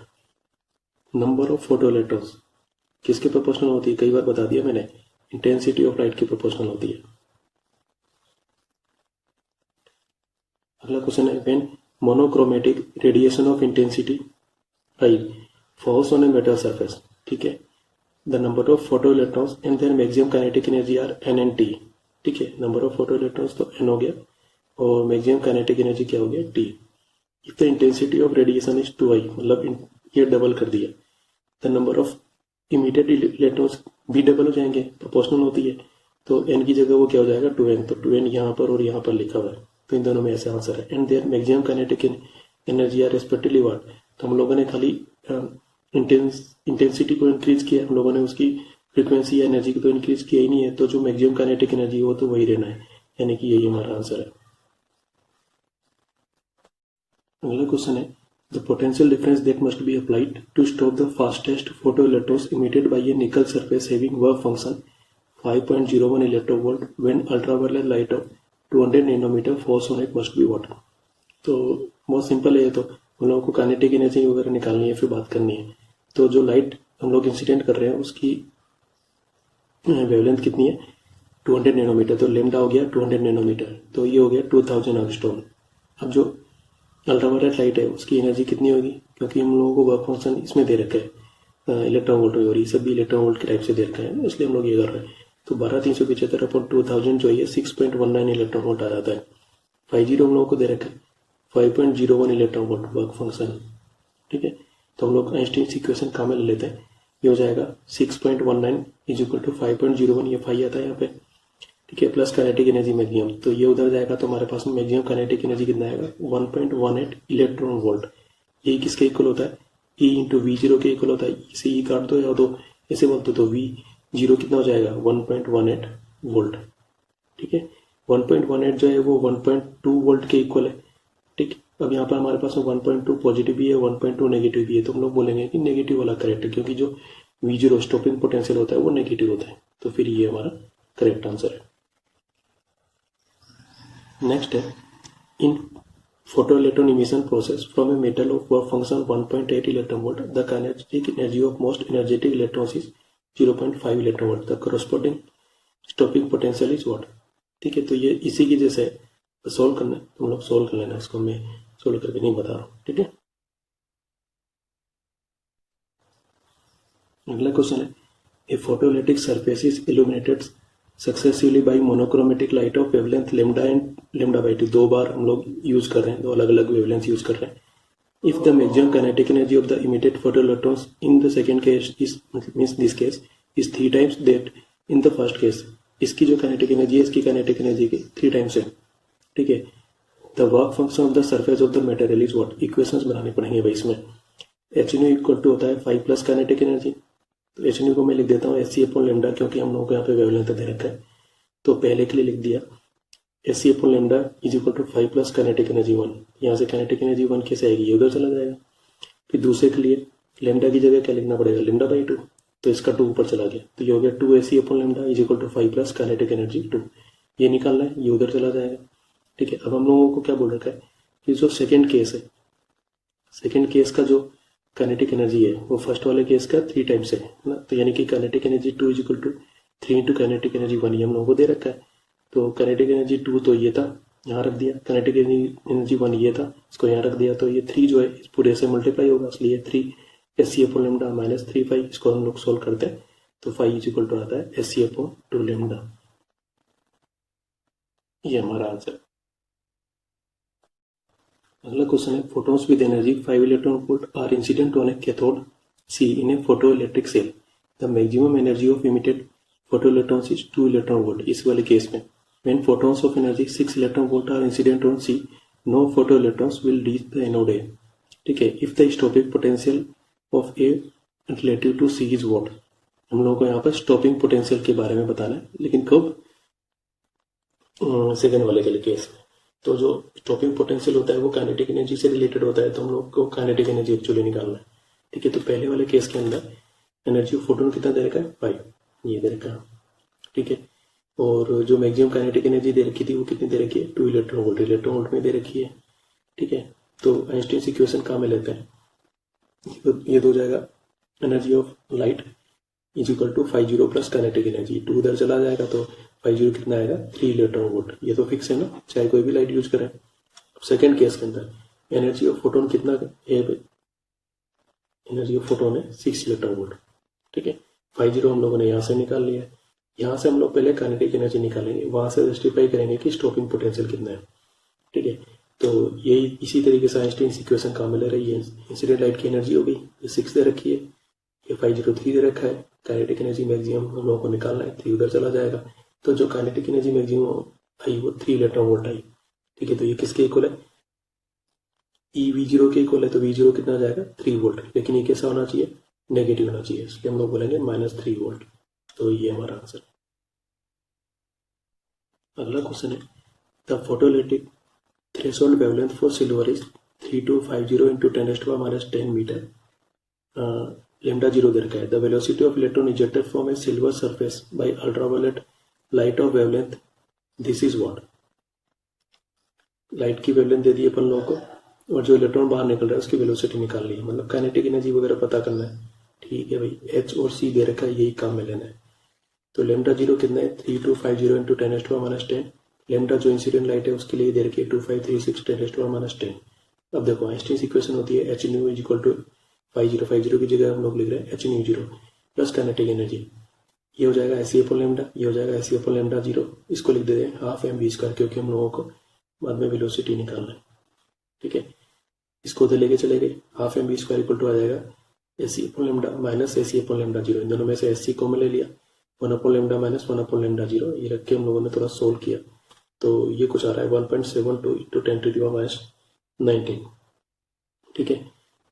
Number of photoelectrons किसके प्रोपोर्शनल होती है, कई बार बता दिया मैंने, इंटेंसिटी ऑफ लाइट की प्रोपोर्शनल होती है। अगला क्वेश्चन है, when monochromatic radiation of intensity 5 falls on a metal surface, ठीक है, the number of photoelectrons and their maximum kinetic energy are n and t, ठीक है, number of photoelectrons तो n हो गया और maximum kinetic energy क्या हो गया t. if the intensity of radiation is 2i, मतलब ये डबल कर दिया, the number of emitted electrons भी डबल हो जाएंगे, प्रोपोर्शनल होती है, तो n की जगह वो क्या हो जाएगा 2n, तो 2n यहाँ पर और यहाँ पर लिखा हुआ है, तो इन दोनों में ऐसा आंसर है. And their maximum kinetic energy are respectively what, तो हम लोगों ने खाली इंटेंसिटी को इंक्रीज किया, हम लोगों ने उसकी फ्रीक्वेंसी या एनर्जी को तो इंक्रीज किया ही नहीं है, तो जो मैक्सिमम काइनेटिक एनर्जी हो तो वही रहना है, यानी कि यही हमारा आंसर है. अगला क्वेश्चन है the potential difference that must be applied to stop the fastest photoelectrons emitted by a nickel surface having work function 5.01 electronvolt when ultraviolet light of 200 nanometre falls on it must be what. तो बहुत simple है ये, तो हम लोगों को kinetic energy वगैरह निकालनी है, फिर बात करनी है. तो जो लाइट हम लोग इंसिडेंट कर रहे हैं उसकी वेवलेंथ कितनी है 200 नैनोमीटर, तो लेमडा हो गया 200 नैनोमीटर, तो ये हो गया 2000 एंगस्ट्रॉम. अब जो अल्ट्रावायलेट लाइट है उसकी एनर्जी कितनी होगी, क्योंकि हम लोगों को वर्क फंक्शन इसमें दे रखा है इलेक्ट्रॉन वोल्ट में, और ये सब भी इलेक्ट्रॉन वोल्ट के टाइप से दे रखा है, इसलिए हम लोग ये कर रहे हैं. तो 12375 अपॉन 2000 जो है 6.19 इलेक्ट्रॉन वोल्ट आ जाता है. 50 हम लोगों को दे रखा है 5.01 इलेक्ट्रॉन वोल्ट वर्क फंक्शन, ठीक है. तो हम लोग आइंस्टीन इक्वेशन काम में ले लेते हैं, ये हो जाएगा 6.19 इज इक्वल टू 5.01, ये 5 आता है यहाँ पे, ठीक है, प्लस काइनेटिक एनर्जी मैक्सिमम, तो ये उधर जाएगा, तो हमारे पास में मैक्सिमम काइनेटिक एनर्जी कितना आएगा 1.18 इलेक्ट्रॉन वोल्ट. ये किसके इक्वल होता है E इंटू V0 के इक्वल होता है. इसे E काट दो या दो ऐसे बोलते तो V0 कितना हो जाएगा 1.18 वोल्ट, ठीक है. 1.18 जो है वो 1.2 वोल्ट के इक्वल है, ठीक. अब यहाँ पर हमारे पास में 1.2 पॉजिटिव भी है 1.2 नेगेटिव भी है, तो हम लोग बोलेंगे कि नेगेटिव वाला करेक्ट है, क्योंकि जो V0 स्टॉपिंग पोटेंशियल होता है वो नेगेटिव होता है, तो फिर ये हमारा करेक्ट आंसर है. नेक्स्ट है इन photoelectron emission process from a metal of work function 1.8 electron volt, the kinetic energy of most energetic electrons is 0.5 electron volt. The corresponding stopping potential is what, ठीक है. तो ये इसी की जैसे सोल्व करना है, तो हम लोग सोल्व कर लेना, इसको मैं सोल्व करके नहीं बता रहा हूँ, ठीक है. अगला क्वेश्चन है a photoelectric surface is illuminated successively by monochromatic light of wavelength lambda and lambda by 2. 2 बार हम लोग यूज कर रहे हैं, 2 अलग अलग वेवलेंथ यूज कर रहे हैं. If the maximum kinetic energy of the emitted photoelectrons in the second case is means this case is 3 times that in the first case. इसकी जो काइनेटिक एनर्जी है इसकी काइनेटिक एनर्जी की 3 टाइम्स है, ठीक है. The work function of the surface of the material is what, equations बनाने पड़ेंगे भाई इसमें. HNu इक्वल टू होता है 5 प्लस काइनेटिक एनर्जी, तो HNu को मैं लिख देता हूँ Sc अपॉन लेमडा, क्योंकि हम लोगों को यहाँ पे वेवलेंथ दे रखा है, तो पहले के लिए लिख दिया Sc upon lambda is equal to 5 plus kinetic energy 1. यहाँ से काइनेटिक एनर्जी 1 कैसे आएगी, ये उधर चला जाएगा. फिर दूसरे के लिए लेमडा की जगह क्या लिखना पड़ेगा लेमडा बाई 2, तो इसका 2 ऊपर चला गया, तो ये हो गया 2 Sc upon lambda is equal to 5 plus kinetic energy 2. ये निकालना है, ये उधर चला जाएगा, ठीक है. अब हम लोगों को क्या बोल रखा है कि जो सेकेंड केस है, सेकेंड केस का जो काइनेटिक एनर्जी है वो फर्स्ट वाले केस का 3 टाइम्स है ना, तो यानी कि kinetic energy 2 is equal to 3 into kinetic energy 1, ये हम लोगों को दे रखा है. तो काइनेटिक एनर्जी 2 तो ये था, यहाँ रख दिया, काइनेटिक एनर्जी 1 ये था, इसको यहाँ रख दिया, तो ये 3 जो है इस पूरे से मल्टीप्लाई होगा, इसलिए 3 Sc अपॉन लेमडा माइनस 3 5, इसको हम लोग सोल्व करते हैं, तो 5 इज इक्वल टू आता है Sc अपॉन 2 लेमडा. ये हमारा आंसर. अगला क्वेश्चन है photons with energy 5 electron volt are incident on a cathode C in a photoelectric cell. The maximum energy of emitted photoelectrons is 2 electron volt. इस वाले case में when photons of energy 6 electron volt are incident on C, no photoelectrons will reach the anode A, ठीक है. if the stopping potential of A relative to C is what, हम लोगों को यहाँ पर स्टॉपिंग पोटेंशियल के बारे में बताना है, लेकिन कब, सेकेंड वाले के लिए केस में. तो जो स्टॉपिंग पोटेंशियल होता है वो काइनेटिक एनर्जी से रिलेटेड होता है, तो हम लोग को काइनेटिक एनर्जी एक्चुअली निकालना है, ठीक है. तो पहले वाले केस के अंदर एनर्जी ऑफ फोटोन कितना दे रखा है 5, ये दे रखा है, ठीक है. और जो मैक्सिमम काइनेटिक एनर्जी दे रखी थी वो कितनी दे रखी है 2 इलेक्ट्रॉन वोल्ट, इलेक्ट्रॉन वोल्ट में दे रखी है, ठीक है. तो आइंस्टीन इक्वेशन काम में लेते हैं, ये हो जाएगा energy of light is equal to 50 plus kinetic energy, 2 उधर चला जाएगा, तो 50 कितना आएगा 3 इलेक्ट्रॉन वोल्ट. ये तो फिक्स है ना, चाहे कोई भी लाइट यूज करें. अब सेकेंड केस के अंदर एनर्जी ऑफ फोटोन कितना है, एनर्जी ऑफ फोटोन है 6 इलेक्ट्रॉन वोल्ट। ठीक है, 50 हम लोगों ने यहाँ से निकाल लिया है। यहाँ से हम लोग पहले काइनेटिक एनर्जी निकालेंगे, वहां से जस्टिफाई करेंगे कि स्टॉपिंग पोटेंशियल कितना है। ठीक है, तो यही इसी तरीके से आइंस्टीन इक्वेशन काम में ले रही है। इंसिडेंट लाइट की एनर्जी हो गई, ये 6 दे रखी है, ये 503 दे रखा है। काइनेटिक एनर्जी मैक्सिमम हम लोगों को निकालना है, 3 उधर चला जाएगा। तो जो काइनेटिक एनर्जी मैक्सिमम आई वो 3 इलेक्ट्रॉन वोल्ट आई। ठीक है, तो ये किसके इक्वल है, ई V0 के इक्वल है। तो V0 कितना आ जाएगा 3 वोल्ट, लेकिन ये कैसा होना चाहिए, नेगेटिव होना चाहिए, इसलिए हम लोग बोलेंगे -3 वोल्ट। तो ये हमारा आंसर। अगला क्वेश्चन है, the photoelectric threshold wavelength for silver is 3250 into 10⁻⁻10 मीटर। lambda 0 दे रखा है। The velocity of electron ejected from a silver surface by ultraviolet light of wavelength this is what. Light की वेवलेंथ दे दी अपन लोगों को, और जो इलेक्ट्रॉन बाहर निकल रहा है उसकी वेलोसिटी निकाल ली है, मतलब काइनेटिक एनर्जी वगैरह पता करना है। ठीक है भाई, H और C दे रखा है, यही काम में लेना है। तो lambda 0 कितना है 3250 into 10⁻⁻10। lambda जो इंसिडेंट लाइट है उसके लिए दे रखी है 2536 10⁻⁻10। अब देखो आइंस्टीन इक्वेशन होती है h nu is equal to 5050 की जगह हम लोग लिख रहे हैं h nu 0 plus kinetic energy, ये हो जाएगा ऐसी अपॉन लैम्डा, ये हो जाएगा ऐसी अपॉन लैम्डा 0। इसको लिख देते हैं हाफ mv², क्योंकि हम लोगों को बाद में वेलोसिटी निकालना है। ठीक है, इसको उधर लेके चले गए, हाफ mv² इक्वल टू आ जाएगा AC upon lambda minus AC upon lambda 0। इन दोनों में से एसी कॉमन ले लिया, 1 upon lambda minus 1 upon lambda 0, ये रख के हम लोगों ने थोड़ा सोल्व किया। तो ये कुछ आ रहा है 1.72 into 10⁻⁻19। ठीक है,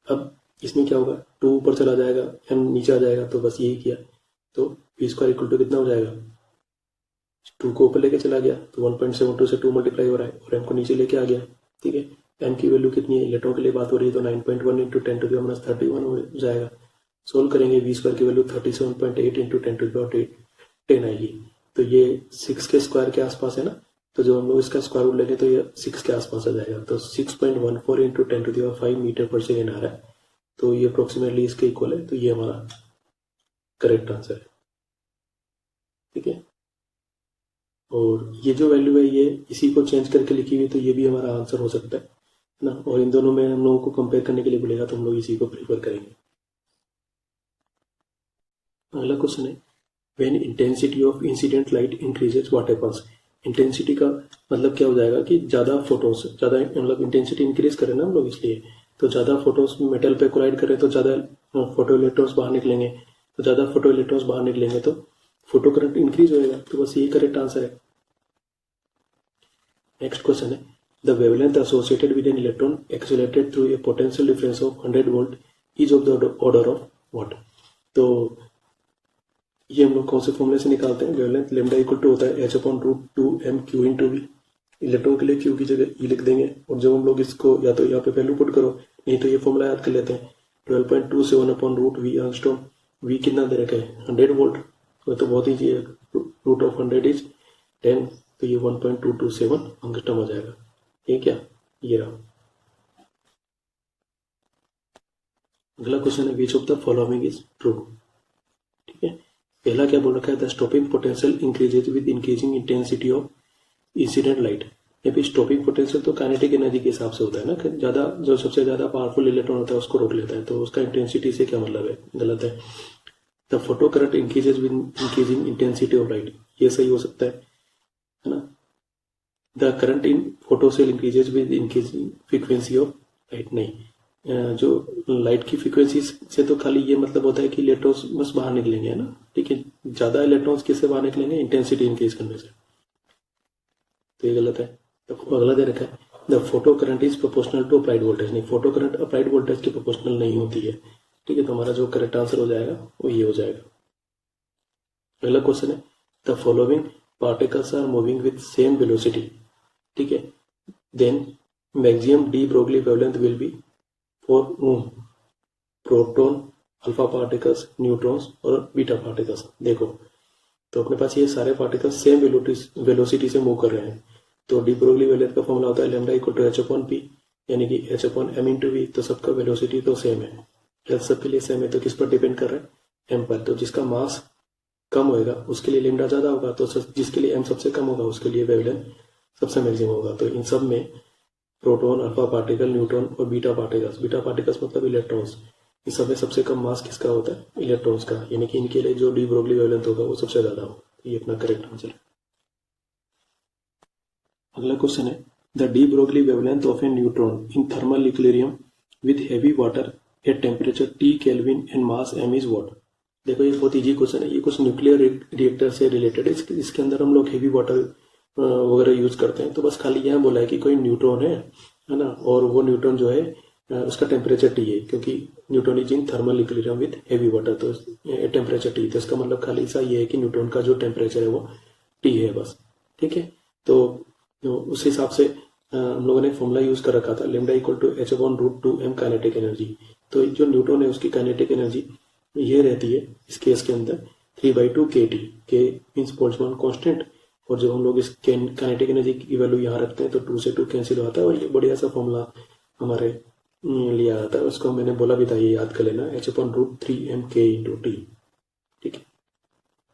अब इसमें क्या होगा, 2 ऊपर चला जाएगा, m नीचे आ जाएगा, तो बस यही किया। तो v² इक्वल टू कितना हो जाएगा, 2 को ऊपर लेके चला गया तो 1.72 से 2 मल्टीप्लाई हो रहा है, और m को नीचे लेके आ गया। ठीक है, m की वैल्यू कितनी है, इलेक्ट्रॉन के लिए बात हो रही है, तो 9.1 into 10⁻31 हो जाएगा। सोल्व करेंगे, v² की वैल्यू 37.8 into 10⁻10 आएगी। तो ये 6 के स्क्वायर के आसपास है ना, तो जब हम लोग इसका स्क्वायर रूट लेंगे तो ये 6 के आसपास आ जाएगा। तो 6.14 into 10⁵ मीटर पर सेकेंड आ रहा है, तो ये अप्रोक्सीमेटली इसके इक्वल है। तो ये हमारा करेक्ट आंसर है। ठीक है, और ये जो वैल्यू है ये इसी को चेंज करके लिखी हुई, तो ये भी हमारा आंसर हो सकता है ना। और इन दोनों में हम लोगों को कंपेयर करने के लिए बोलेगा तो हम लोग इसी को प्रीफर करेंगे। अगला क्वेश्चन है, when intensity of incident light increases what happens. Intensity का मतलब क्या हो जाएगा कि ज्यादा फोटोन्स, ज्यादा मतलब इंटेंसिटी इंक्रीज करें ना हम लोग, इसलिए तो ज्यादा फोटोन्स मेटल पे कोलाइड करें तो ज्यादा फोटो इलेक्ट्रॉन्स बाहर निकलेंगे, तो ज्यादा फोटो इलेक्ट्रॉन्स बाहर निकलेंगे तो फोटो करंट इंक्रीज होएगा। तो बस यही करेक्ट आंसर है। नेक्स्ट क्वेश्चन है, the wavelength associated with an electron accelerated through a potential difference of 100 volt is of the order of what. तो ये हम लोग कौन से फॉर्मूले से निकालते हैं, वेवलेंथ लैम्डा इक्वल टू होता है h/√2m/q into v। इलेक्ट्रॉन के लिए q की जगह e लिख देंगे, और जब हम लोग इसको या तो यहाँ पे वैल्यू पुट करो, नहीं तो ये फॉर्मूला याद कर लेते हैं 12.2 से 1/√v एंगस्ट्रॉम। v कितना दे रखा है 100 वोल्ट, तो बहुत ही रूट ऑफ 100 इज 10, तो ये 1.227 एंगस्ट्रॉम आ जाएगा। ये क्या, ये रहा। अगला क्वेश्चन है, which of the following is true. ठीक है, पहला क्या बोल रखा है, the stopping potential increases with increasing intensity of incident light. ये स्टॉपिंग पोटेंशियल तो काइनेटिक एनर्जी के हिसाब से होता है ना, ज्यादा जो सबसे ज्यादा पावरफुल इलेक्ट्रॉन होता है उसको रोक लेता है, तो उसका इंटेंसिटी से क्या मतलब है, गलत है। The photo current increases with increasing intensity of light, ये सही हो सकता है ना। The current in photo cell increases with increasing frequency of light, नहीं, जो लाइट की फ्रीक्वेंसी से तो खाली ये मतलब होता है कि इलेक्ट्रॉन्स बस बाहर निकलेंगे, है ना। ठीक है, ज्यादा इलेक्ट्रॉन्स किससे बाहर निकलेंगे, इंटेंसिटी इंक्रीज करने से, तो ये गलत है। तो अगला दे रखा है, the photo current is proportional to applied voltage, नहीं, फोटो करंट अप्लाइड वोल्टेज के प्रोपोर्शनल नहीं होती है। ठीक है, तो हमारा जो करेक्ट आंसर हो जाएगा वो ये हो जाएगा। अगला क्वेश्चन है, the following particles are moving with same velocity. ठीक है, then maximum de Broglie wavelength will be for proton, alpha particles, neutrons और बीटा पार्टिकल्स। देखो, तो अपने पास ये सारे पार्टिकल्स सेम वेलोसिटी से मूव कर रहे हैं, तो डी ब्रोगली वेवलेंथ का फॉर्मूला होता है लैम्डा इक्वल टू h/p, यानी कि h/m/v। तो सबका वेलोसिटी तो सेम है, सबके लिए सेम है, तो किस पर डिपेंड कर रहा है, m पर। तो जिसका मास कम होएगा उसके लिए लैम्डा ज्यादा होगा, तो जिसके लिए m सबसे कम होगा उसके लिए वेवलेंथ सबसे मैक्सिमम होगा। तो इन सब में प्रोटॉन, अल्फा पार्टिकल, न्यूट्रॉन और बीटा पार्टिकल्स मतलब इलेक्ट्रॉन्स, इस सब में सबसे कम मास किसका होता है? इलेक्ट्रॉन्स का, यानी कि इनके लिए जो डी ब्रोगली वेवलेंथ होगा वो सबसे ज्यादा हो। ये अपना करेक्ट आंसर है। अगला क्वेश्चन है the de Broglie wavelength of A neutron in thermal equilibrium with heavy water at temperature T kelvin and mass m is what. देखो ये बहुत इजी क्वेश्चन है, ये कुछ न्यूक्लियर रिएक्टर से रिलेटेड है। इसके अंदर हम लोग हेवी वाटर वगैरह यूज करते हैं। तो बस खाली यह बोला है कि कोई न्यूट्रॉन है ना, और वो न्यूट्रॉन जो है उसका टेम्परेचर T है, क्योंकि neutron is in thermal equilibrium with heavy water, तो टेम्परेचर T। तो इसका मतलब खाली सा ये है कि न्यूट्रॉन का जो टेम्परेचर है वो T है बस। ठीक है, तो उस हिसाब से हम लोगों ने फॉर्मूला यूज कर रखा था lambda equal to h/√2m kinetic energy. तो जो न्यूट्रॉन है उसकी काइनेटिक एनर्जी ये रहती है इस केस के अंदर 3/2 kT। के मीन्स बोल्ट्जमान कांस्टेंट, और जब हम लोग इस काइनेटिक एनर्जी की वैल्यू यहाँ रखते हैं तो 2 से 2 कैंसिल होता है, और ये बढ़िया सा फॉर्मूला हमारे लिया आता है। उसको मैंने बोला भी था, ये याद कर लेना, h/√3mk/T। ठीक है,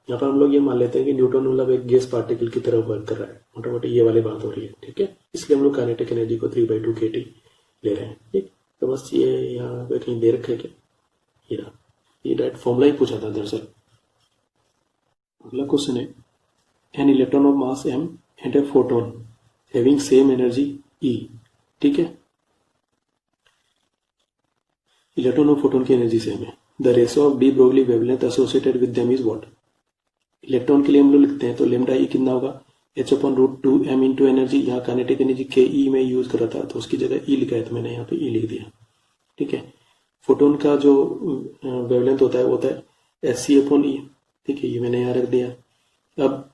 यहाँ पर हम लोग ये मान लेते हैं कि न्यूट्रॉन मतलब एक गैस पार्टिकल की तरह वर्क कर रहा है, मोटा मोटी ये वाली बात हो रही है। ठीक है, इसलिए हम लोग काइनेटिक एनर्जी को 3/2 kT ले रहे हैं। ठीक, तो बस ये यहाँ पे कहीं दे रखा है क्या, ये डायरेक्ट फॉर्मूला ही पूछा था दरअसल। अगला क्वेश्चन है an electron of mass m and a photon having same energy E। ठीक है, इलेक्ट्रॉन और फोटोन की एनर्जी सेम है। The ratio of D Broglie wavelength associated with them is what. Electron के लिए हम लोग लिखते हैं तो लेमडा ई कितना होगा, h/√2m इंटू एनर्जी। यहाँ काइनेटिक एनर्जी के ई में यूज कर रहा था तो उसकी जगह ई लिखा है, तो मैंने यहाँ पे ई लिख दिया। ठीक है, फोटोन का जो वेवलेंथ होता है वो होता है Sc/E। ठीक है, ये मैंने यहाँ रख दिया। अब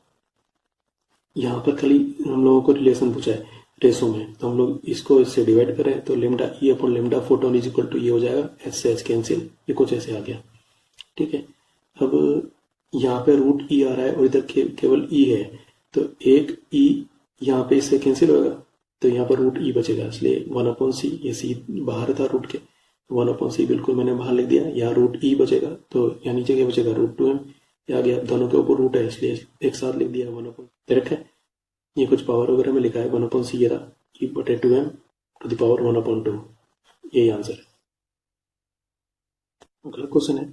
यहाँ पर खाली हम लोगों को रिलेशन पूछा है रेशो में, तो हम लोग इसको इससे डिवाइड करें तो lambda E upon lambda photon is equal to ये हो जाएगा, एच से एच कैंसिल, ये कुछ ऐसे आ गया। ठीक है, अब यहाँ पे √E आ रहा है और इधर केवल E है, तो एक E यहाँ पे इससे कैंसिल होगा, तो यहाँ पर √E बचेगा, इसलिए 1/c, ये C बाहर था रूट के, 1/c बिल्कुल मैंने बाहर लिख दिया। यहाँ √E बचेगा, तो यहाँ नीचे क्या बचेगा, √2m, आ गया, दोनों के ऊपर रूट है इसलिए एक साथ लिख दिया 1/, रखा है। ये कुछ पावर वगैरह में लिखा है 1/c, ये रहा E/2m टू द पावर 1/2, यही आंसर है। अगला क्वेश्चन है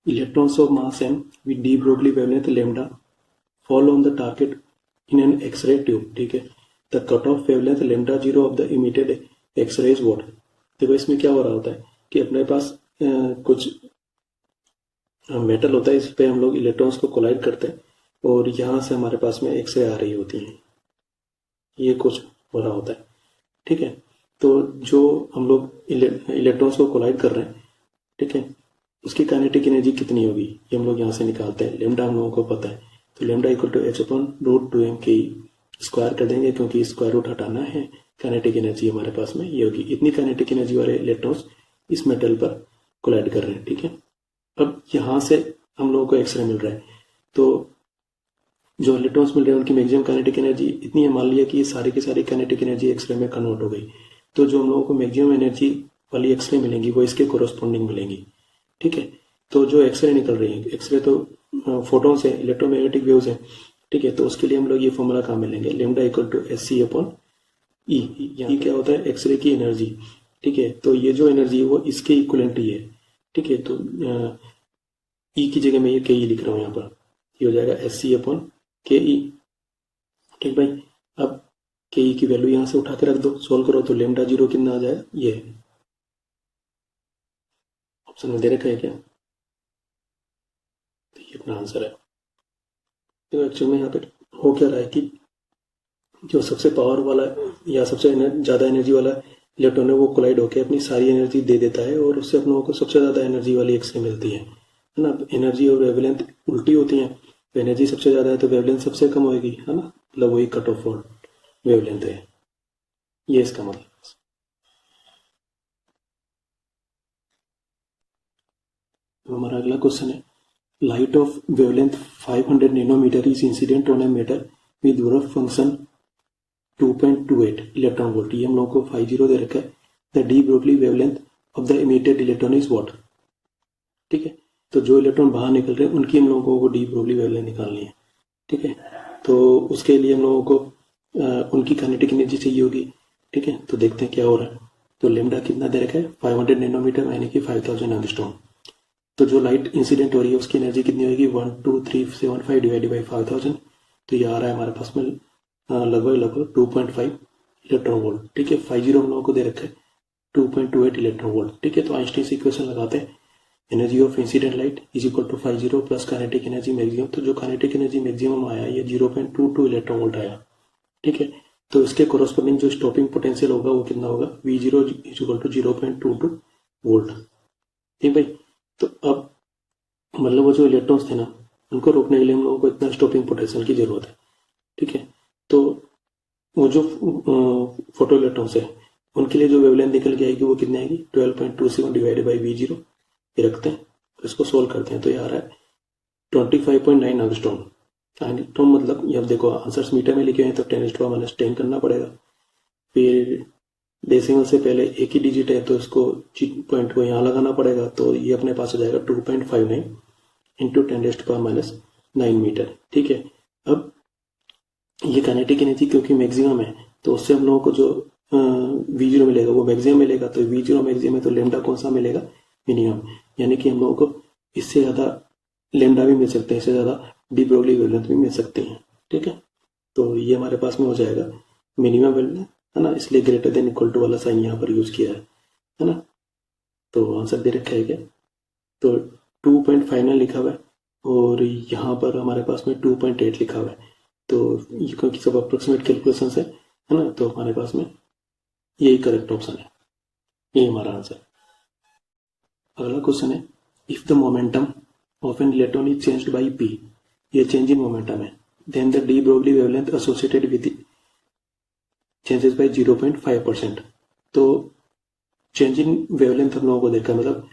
electrons of mass m with d Broglie wavelength lambda fall on the target in an X-ray tube। ठीक है, the cutoff wavelength lambda 0 of the emitted X-ray is what। देखो इसमें क्या हो रहा होता है कि अपने पास कुछ मेटल होता है, इस पे हम लोग इलेक्ट्रॉन्स को कोलाइड करते हैं और यहाँ से हमारे पास में एक्सरे आ रही होती है, ये कुछ हो रहा होता है। ठीक है, तो जो हम लोग इलेक्ट्रॉन्स को कोलाइड कर रहे हैं, ठीक है, उसकी काइनेटिक एनर्जी कितनी होगी ये हम लोग यहाँ से निकालते हैं। लेमडा हम लोगों को पता है, तो लेमडा इक्वल टू h/√2m के स्क्वायर कर देंगे, क्योंकि स्क्वायर रूट हटाना है। काइनेटिक एनर्जी हमारे पास में ये होगी, इतनी काइनेटिक एनर्जी वाले इलेक्ट्रॉन्स इस मेटल पर कोलाइड कर रहे हैं। ठीक है, अब यहाँ से हम लोगों को एक्सरे मिल रहा है, तो जो इलेक्ट्रॉन्स मिल रहे हैं उनकी मैक्सिमम काइनेटिक एनर्जी इतनी है, मान लिया कि ये सारी की सारी काइनेटिक एनर्जी एक्सरे में कन्वर्ट हो गई, तो जो हम लोगों को मैक्सिमम एनर्जी वाली एक्सरे मिलेंगी वो इसके कोरोस्पोंडिंग मिलेंगी। ठीक है, तो जो एक्सरे निकल रही है, एक्सरे तो फोटोन से इलेक्ट्रोमैग्नेटिक वेव्स है। ठीक है, तो उसके लिए हम लोग ये फॉर्मूला कहाँ मिलेंगे, लेमडा इक्वल टू Sc/E। यहाँ क्या होता है, एक्सरे की एनर्जी। ठीक है, तो ये जो एनर्जी है वो इसके इक्वलेंट ही है। ठीक है, तो E की जगह मैं ये के लिख रहा हूँ, यहाँ पर ये हो जाएगा Sc/ke। ठीक भाई, अब के की वैल्यू यहाँ से उठा के रख दो, सोल्व करो तो लेमडा 0 कितना आ जाएगा, ये ऑप्शन में दे रखा है क्या, तो ये अपना आंसर है। तो एक्चुअल में यहाँ पे हो क्या रहा है कि जो सबसे पावर वाला या सबसे ज्यादा एनर्जी वाला इलेक्ट्रॉन है वो कोलाइड होकर अपनी सारी एनर्जी दे देता है और उससे अपनों को सबसे ज्यादा एनर्जी वाली एक्सरे मिलती है ना। एनर्जी और वेवलेंथ उल्टी होती है, तो एनर्जी सबसे ज्यादा है तो वेवलेंथ सबसे कम होगी, है ना, मतलब वही कट ऑफ वेवलेंथ है, ये इसका मतलब। तो हमारा अगला क्वेश्चन है light of wavelength 500 nanometre is incident on a matter with work function 2.28 electron volt. ये हम लोगों को 50 दे रखा है। The de Broglie wavelength of the emitted electron is what. ठीक है, तो जो इलेक्ट्रॉन बाहर निकल रहे हैं उनकी हम लोगों को डी ब्रोगली वेवलेंथ निकालनी है। ठीक है, तो उसके लिए हम लोगों को उनकी काइनेटिक एनर्जी चाहिए होगी। ठीक है, तो देखते हैं क्या हो रहा है। तो लेमडा कितना दे रखा है 500 नैनोमीटर यानी कि 5000 एंगस्ट्रॉम। तो जो लाइट इंसिडेंट हो रही है उसकी एनर्जी कितनी होगी 12375 डिवाइडेड बाई 5000, तो ये आ रहा है हमारे पास में लगभग 2.5 इलेक्ट्रॉन वोल्ट। ठीक है, 50 हम लोगों को दे रखा है 2.28 इलेक्ट्रॉन वोल्ट। ठीक है, तो आइंस्टीन इक्वेशन लगाते हैं, energy of incident light is equal to 50 plus kinetic energy maximum. तो जो काइनेटिक एनर्जी मैक्सिमम आया ये 0.22 इलेक्ट्रॉन वोल्ट आया। ठीक है, तो इसके कोरोस्पोंडिंग जो स्टॉपिंग पोटेंशियल होगा वो कितना होगा V0 is equal to 0.22 volt. ठीक भाई, तो अब मतलब वो जो इलेक्ट्रॉन्स थे ना उनको रोकने के लिए हम लोगों को इतना स्टॉपिंग पोटेंशियल की जरूरत है। ठीक है, तो वो जो फोटो इलेक्ट्रॉन्स है उनके लिए जो वेवलेंथ निकल के आएगी वो कितनी आएगी 12.27 डिवाइडेड बाई V0। ये रखते हैं, तो इसको सोल्व करते हैं, तो ये आ रहा है 25.9 एंगस्ट्रॉम। एंगस्ट्रॉम मतलब ये अब देखो आंसर्स मीटर में लिखे हैं तो 10⁻10 करना पड़ेगा। फिर डेसिमल से पहले एक ही डिजिट है तो इसको पॉइंट को यहाँ लगाना पड़ेगा, तो ये अपने पास हो जाएगा 2.59 इंटू 10⁻9 मीटर। ठीक है, अब ये काइनेटिक एनर्जी क्योंकि मैक्सिमम है तो उससे हम लोगों को जो V0 मिलेगा वो मैक्सिमम मिलेगा। तो V0 मैक्सिमम है तो लेमडा कौन सा मिलेगा मिनिमम, यानी कि हम लोगों को इससे ज़्यादा लेमडा भी मिल सकते हैं, इससे ज़्यादा डी ब्रोगली वेवलेंथ भी मिल सकती हैं। ठीक है, तो ये हमारे पास में हो जाएगा मिनिमम वेवलेंथ, है ना, इसलिए ग्रेटर देन इक्वल टू वाला साइन यहाँ पर यूज किया है ना। तो आंसर दे रखा है क्या, तो 2.59 लिखा हुआ है और यहाँ पर हमारे पास में 2.8 लिखा हुआ है। तो ये क्योंकि सब अप्रोक्सीमेट कैलकुलेशन है ना, तो हमारे पास में यही करेक्ट ऑप्शन है, यही हमारा आंसर। अगला क्वेश्चन है, if the momentum of an electron is changed by p, ये चेंज इन मोमेंटम है, then the de Broglie wavelength associated with changes by 0.5%। तो चेंज इन वेवलेंथ हम लोगों को देखा मतलब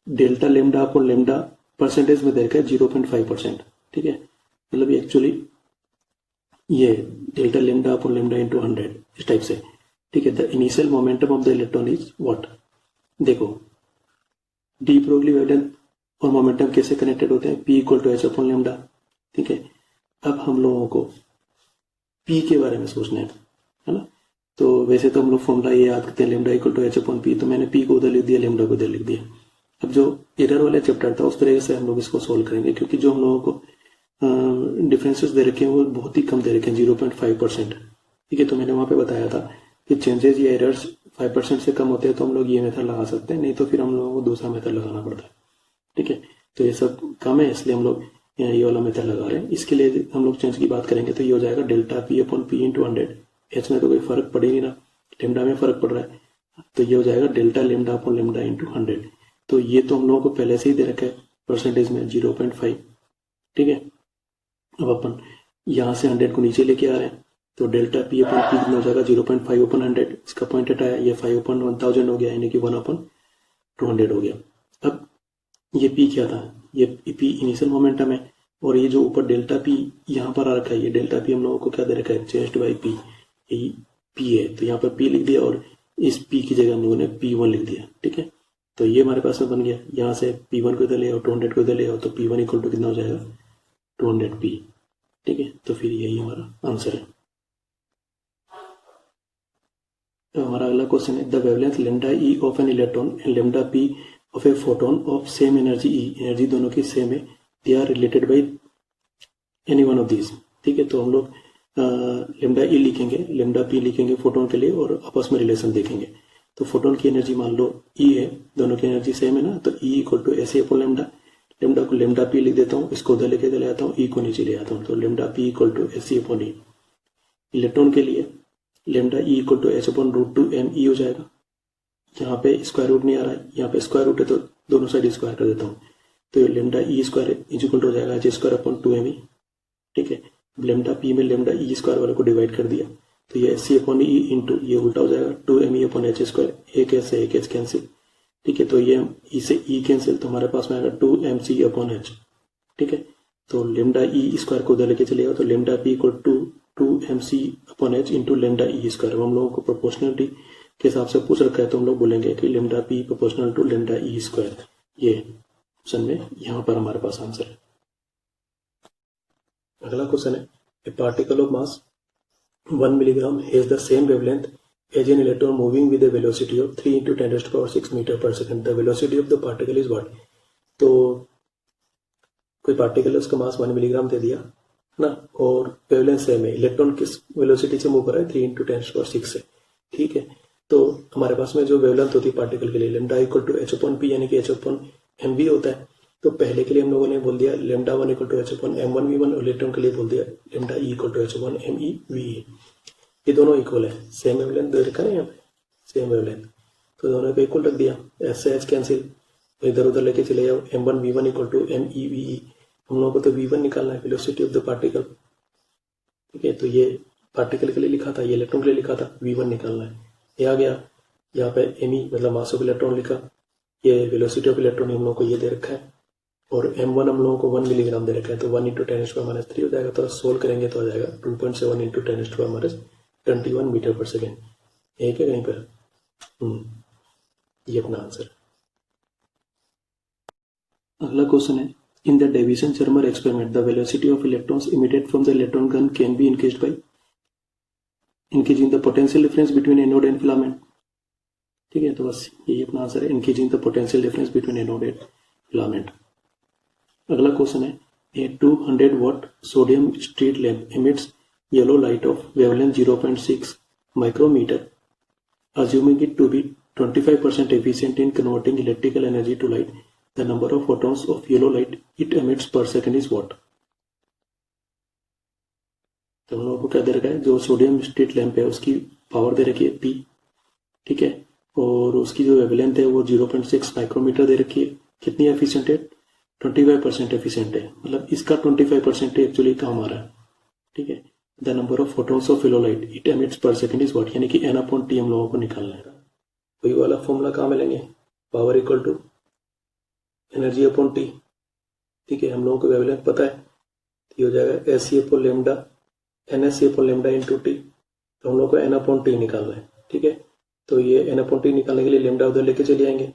delta lambda upon lambda percentage में देखा है 0.5%। ठीक है, मतलब एक्चुअली ये delta lambda upon lambda into 100 इस टाइप से। ठीक है, the initial momentum of the electron is what. देखो डी ब्रोगली वेवलेंथ और मोमेंटम कैसे कनेक्टेड होते हैं, p equal to H upon lambda. ठीक है, अब हम लोगों को p के बारे में सोचना है ना। तो वैसे तो हम लोग फॉर्मूला ये याद करते हैं lambda equal to H upon p, तो मैंने p को उधर लिख दिया, लेमडा को उधर लिख दिया। अब जो एरर वाला चैप्टर था उस तरीके से हम लोग इसको सोल्व करेंगे, क्योंकि जो हम लोगों को डिफरेंसेस दे रखे हैं वो बहुत ही कम दे रखे हैं 0.5%। ठीक है, तो मैंने वहां पे बताया था कि चेंजेस या एरर्स 5% से कम होते हैं तो हम लोग ये मेथड लगा सकते हैं, नहीं तो फिर हम लोगों को दूसरा मेथड लगाना पड़ता है। ठीक है, तो ये सब कम है इसलिए हम लोग ये वाला मेथड लगा रहे हैं। इसके लिए हम लोग चेंज की बात करेंगे तो ये हो जाएगा delta p upon p into 100। H में तो कोई फर्क पड़ ही नहीं रहा, लेमडा में फर्क पड़ रहा है, तो ये हो जाएगा delta lambda upon lambda into 100। तो ये तो हम लोगों को पहले से ही दे रखा है परसेंटेज में 0.5। ठीक है, अब अपन यहाँ से 100 को नीचे लेके आ रहे हैं तो डेल्टा p अपॉन p कितना हो जाएगा 0.5 अपॉन 100, इसका पॉइंट हटाया, ये 5 अपॉन 1000 हो गया, यानी कि 1 अपॉन 200 हो गया। अब ये p क्या था, ये p इनिशियल मोमेंटम है और ये जो ऊपर डेल्टा p यहाँ पर आ रखा है, ये डेल्टा p हम लोगों को क्या दे रखा है चेंज्ड बाई p, यही p है, तो यहाँ पर p लिख दिया और इस p की जगह हम लोगों ने p1 लिख दिया। ठीक है, तो ये हमारे पास में बन गया, यहाँ से p1 को इधर ले आओ 200 को इधर ले आओ, तो p1 इक्वल टू कितना हो जाएगा 200p। ठीक है, तो फिर यही हमारा आंसर है। तो हमारा अगला क्वेश्चन है, the wavelength lambda E of an electron and lambda P of a photon of same energy E, energy दोनों की सेम है, they are related by any one of these. ठीक है, तो हम लोग लेमडा ई लिखेंगे, लेमडा पी लिखेंगे फोटोन के लिए और आपस में रिलेशन देखेंगे। तो फोटोन की एनर्जी मान लो ई है, दोनों की एनर्जी सेम है ना, तो ई इक्वल टू ऐसे अपॉन लेमडा, लेमडा को लेमडा पी लिख देता हूँ, इसको उधर लेके चले आता हूँ, ई को नीचे ले आता हूँ, तो लेमडा पी इक्वल टू ऐसे अपॉन ई। इलेक्ट्रॉन के लिए lambda E equal to H upon √2m E हो जाएगा, यहाँ पे स्क्वायर रूट नहीं आ रहा है, यहाँ पे स्क्वायर रूट है तो दोनों साइड स्क्वायर कर देता हूँ, तो lambda E square is equal to हो जाएगा एच स्क्वायर अपॉन 2m। ठीक है, लेमडा पी में लेमडा ई स्क्वायर वाले को डिवाइड कर दिया, तो ये सी अपॉन ई इंटू ये उल्टा हो जाएगा 2m अपॉन एच स्क्वायर, एक एच से एक एच कैंसिल। ठीक है, तो ये ई से ई कैंसिल, तो हमारे पास में आएगा 2mc अपॉन एच। ठीक है, तो लेमडा ई स्क्वायर को उधर लेके चलेगा, तो lambda P equal to 2mc upon H into lambda E square. हम लोगों को प्रोपोर्शनलिटी के हिसाब से पूछ रखा है तो हम लोग बोलेंगे कि lambda P proportional to lambda E square. ये ऑप्शन में यहाँ पर हमारे पास आंसर है। अगला क्वेश्चन है, a particle of mass 1 milligram has the same wavelength as an electron moving with a velocity of 3 into 10⁻6 metre per second, the velocity of the particle is what. तो कोई particle है, उसका मास 1 milligram दे दिया ना, और wavelength same है, electron किस velocity से मूव कर रहा है, 3 into 10⁻6 से, ठीक है। तो हमारे पास में जो वेवलेंथ होती है पार्टिकल के लिए, लेमडा इक्वल टू h/p यानी कि h/mv होता है। तो पहले के लिए हम लोगों ने बोल दिया लेमडा 1 इक्वल टू h/m1v1, और इलेक्ट्रॉन के लिए बोल दिया lambda e equal to h/meve। ये दोनों इक्वल है, सेम वेवलेंथ दे रखा है यहाँ पे, सेम वेवलेंथ, तो दोनों को इक्वल रख दिया, एस से एच कैंसिल, इधर उधर लेके चले जाओ, m1v1 इक्वल टू meve। हम लोगों को तो v1 निकालना है, वेलोसिटी ऑफ द पार्टिकल, ठीक है। तो ये पार्टिकल के लिए लिखा था, ये इलेक्ट्रॉन के लिए लिखा था, v1 निकालना है। ये आ गया, यहाँ पे me मतलब मास ऑफ इलेक्ट्रॉन लिखा, ये वेलोसिटी ऑफ इलेक्ट्रॉन हम लोगों को ये दे रखा है, और m1 हम लोगों को 1 मिलीग्राम दे रखा है, तो 1 into 10⁻³ हो जाएगा। तो सोल्व करेंगे तो आ जाएगा 2.7 into 10⁻21 मीटर पर सेकेंड। एक है कहीं पर, ये अपना आंसर। अगला क्वेश्चन है, in the Davisson Germer experiment the velocity of electrons emitted from the electron gun can be increased by increasing the potential difference between anode and filament, ठीक है। तो बस यही अपना आंसर है, increasing the potential difference between anode and filament. अगला question है, a 200 watt sodium street lamp emits yellow light of wavelength 0.6 micrometre, assuming it to be 25% efficient in converting electrical energy to light, the number of photons of yellow light it emits per second is what। तो हम लोगों को क्या दे रखा है, जो sodium street lamp है उसकी पावर दे रखी है P, ठीक है, और उसकी जो वेवलेंथ है वो 0.6 माइक्रोमीटर दे रखी है। कितनी एफिशिएंट है, 25% एफिशिएंट है, मतलब इसका 25% एक्चुअली काम आ रहा है, ठीक है। The number of photons of yellow light it emits per second is what, यानी कि n/t हम लोगों को निकालना है। वही वाला फॉर्मूला कहाँ मिलेंगे, power equal to energy upon T, ठीक है। हम लोगों को वेवलेंथ पता है, तो हो जाएगा SC/λ NSC/λ इंटू टी, तो हम लोग को n/t निकालना है, ठीक है। तो ये n/t निकालने के लिए लेमडा उधर लेके चले आएंगे,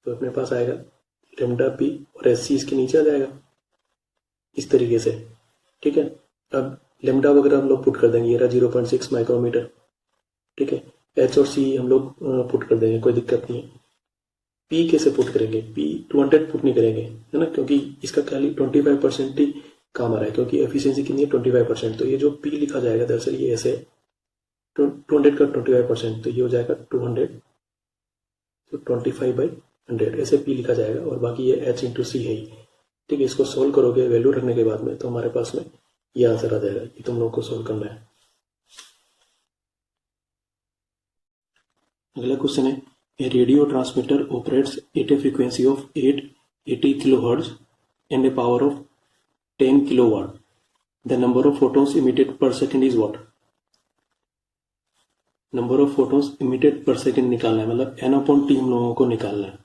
तो अपने पास आएगा लेमडा p, और SC इसके नीचे आ जाएगा इस तरीके से, ठीक है। अब लेमडा वगैरह हम लोग पुट कर देंगे, ये रहा 0.6 माइक्रोमीटर, ठीक है। H और C हम लोग पुट कर देंगे, कोई दिक्कत नहीं है। P कैसे पुट करेंगे, P 200 पुट नहीं करेंगे, है ना, क्योंकि इसका खाली 25% ही काम आ रहा है, क्योंकि एफिशिएंसी कितनी है 25%। तो ये जो P लिखा जाएगा दरअसल ये ऐसे 200 का 25%, तो ये हो जाएगा 200, तो 25/100 ऐसे P लिखा जाएगा, और बाकी ये H इंटू C है ही, ठीक है। इसको सोल्व करोगे वैल्यू रखने के बाद में, तो हमारे पास में ये आंसर आ जाएगा। ये तुम लोग को सोल्व करना है। अगला क्वेश्चन है, a radio transmitter operates at a frequency of 880 kilohertz and a power of 10 kilowatt, the number of photons emitted per second is what. Number of photons emitted per second निकालना है, मतलब n/t हम लोगों को निकालना है,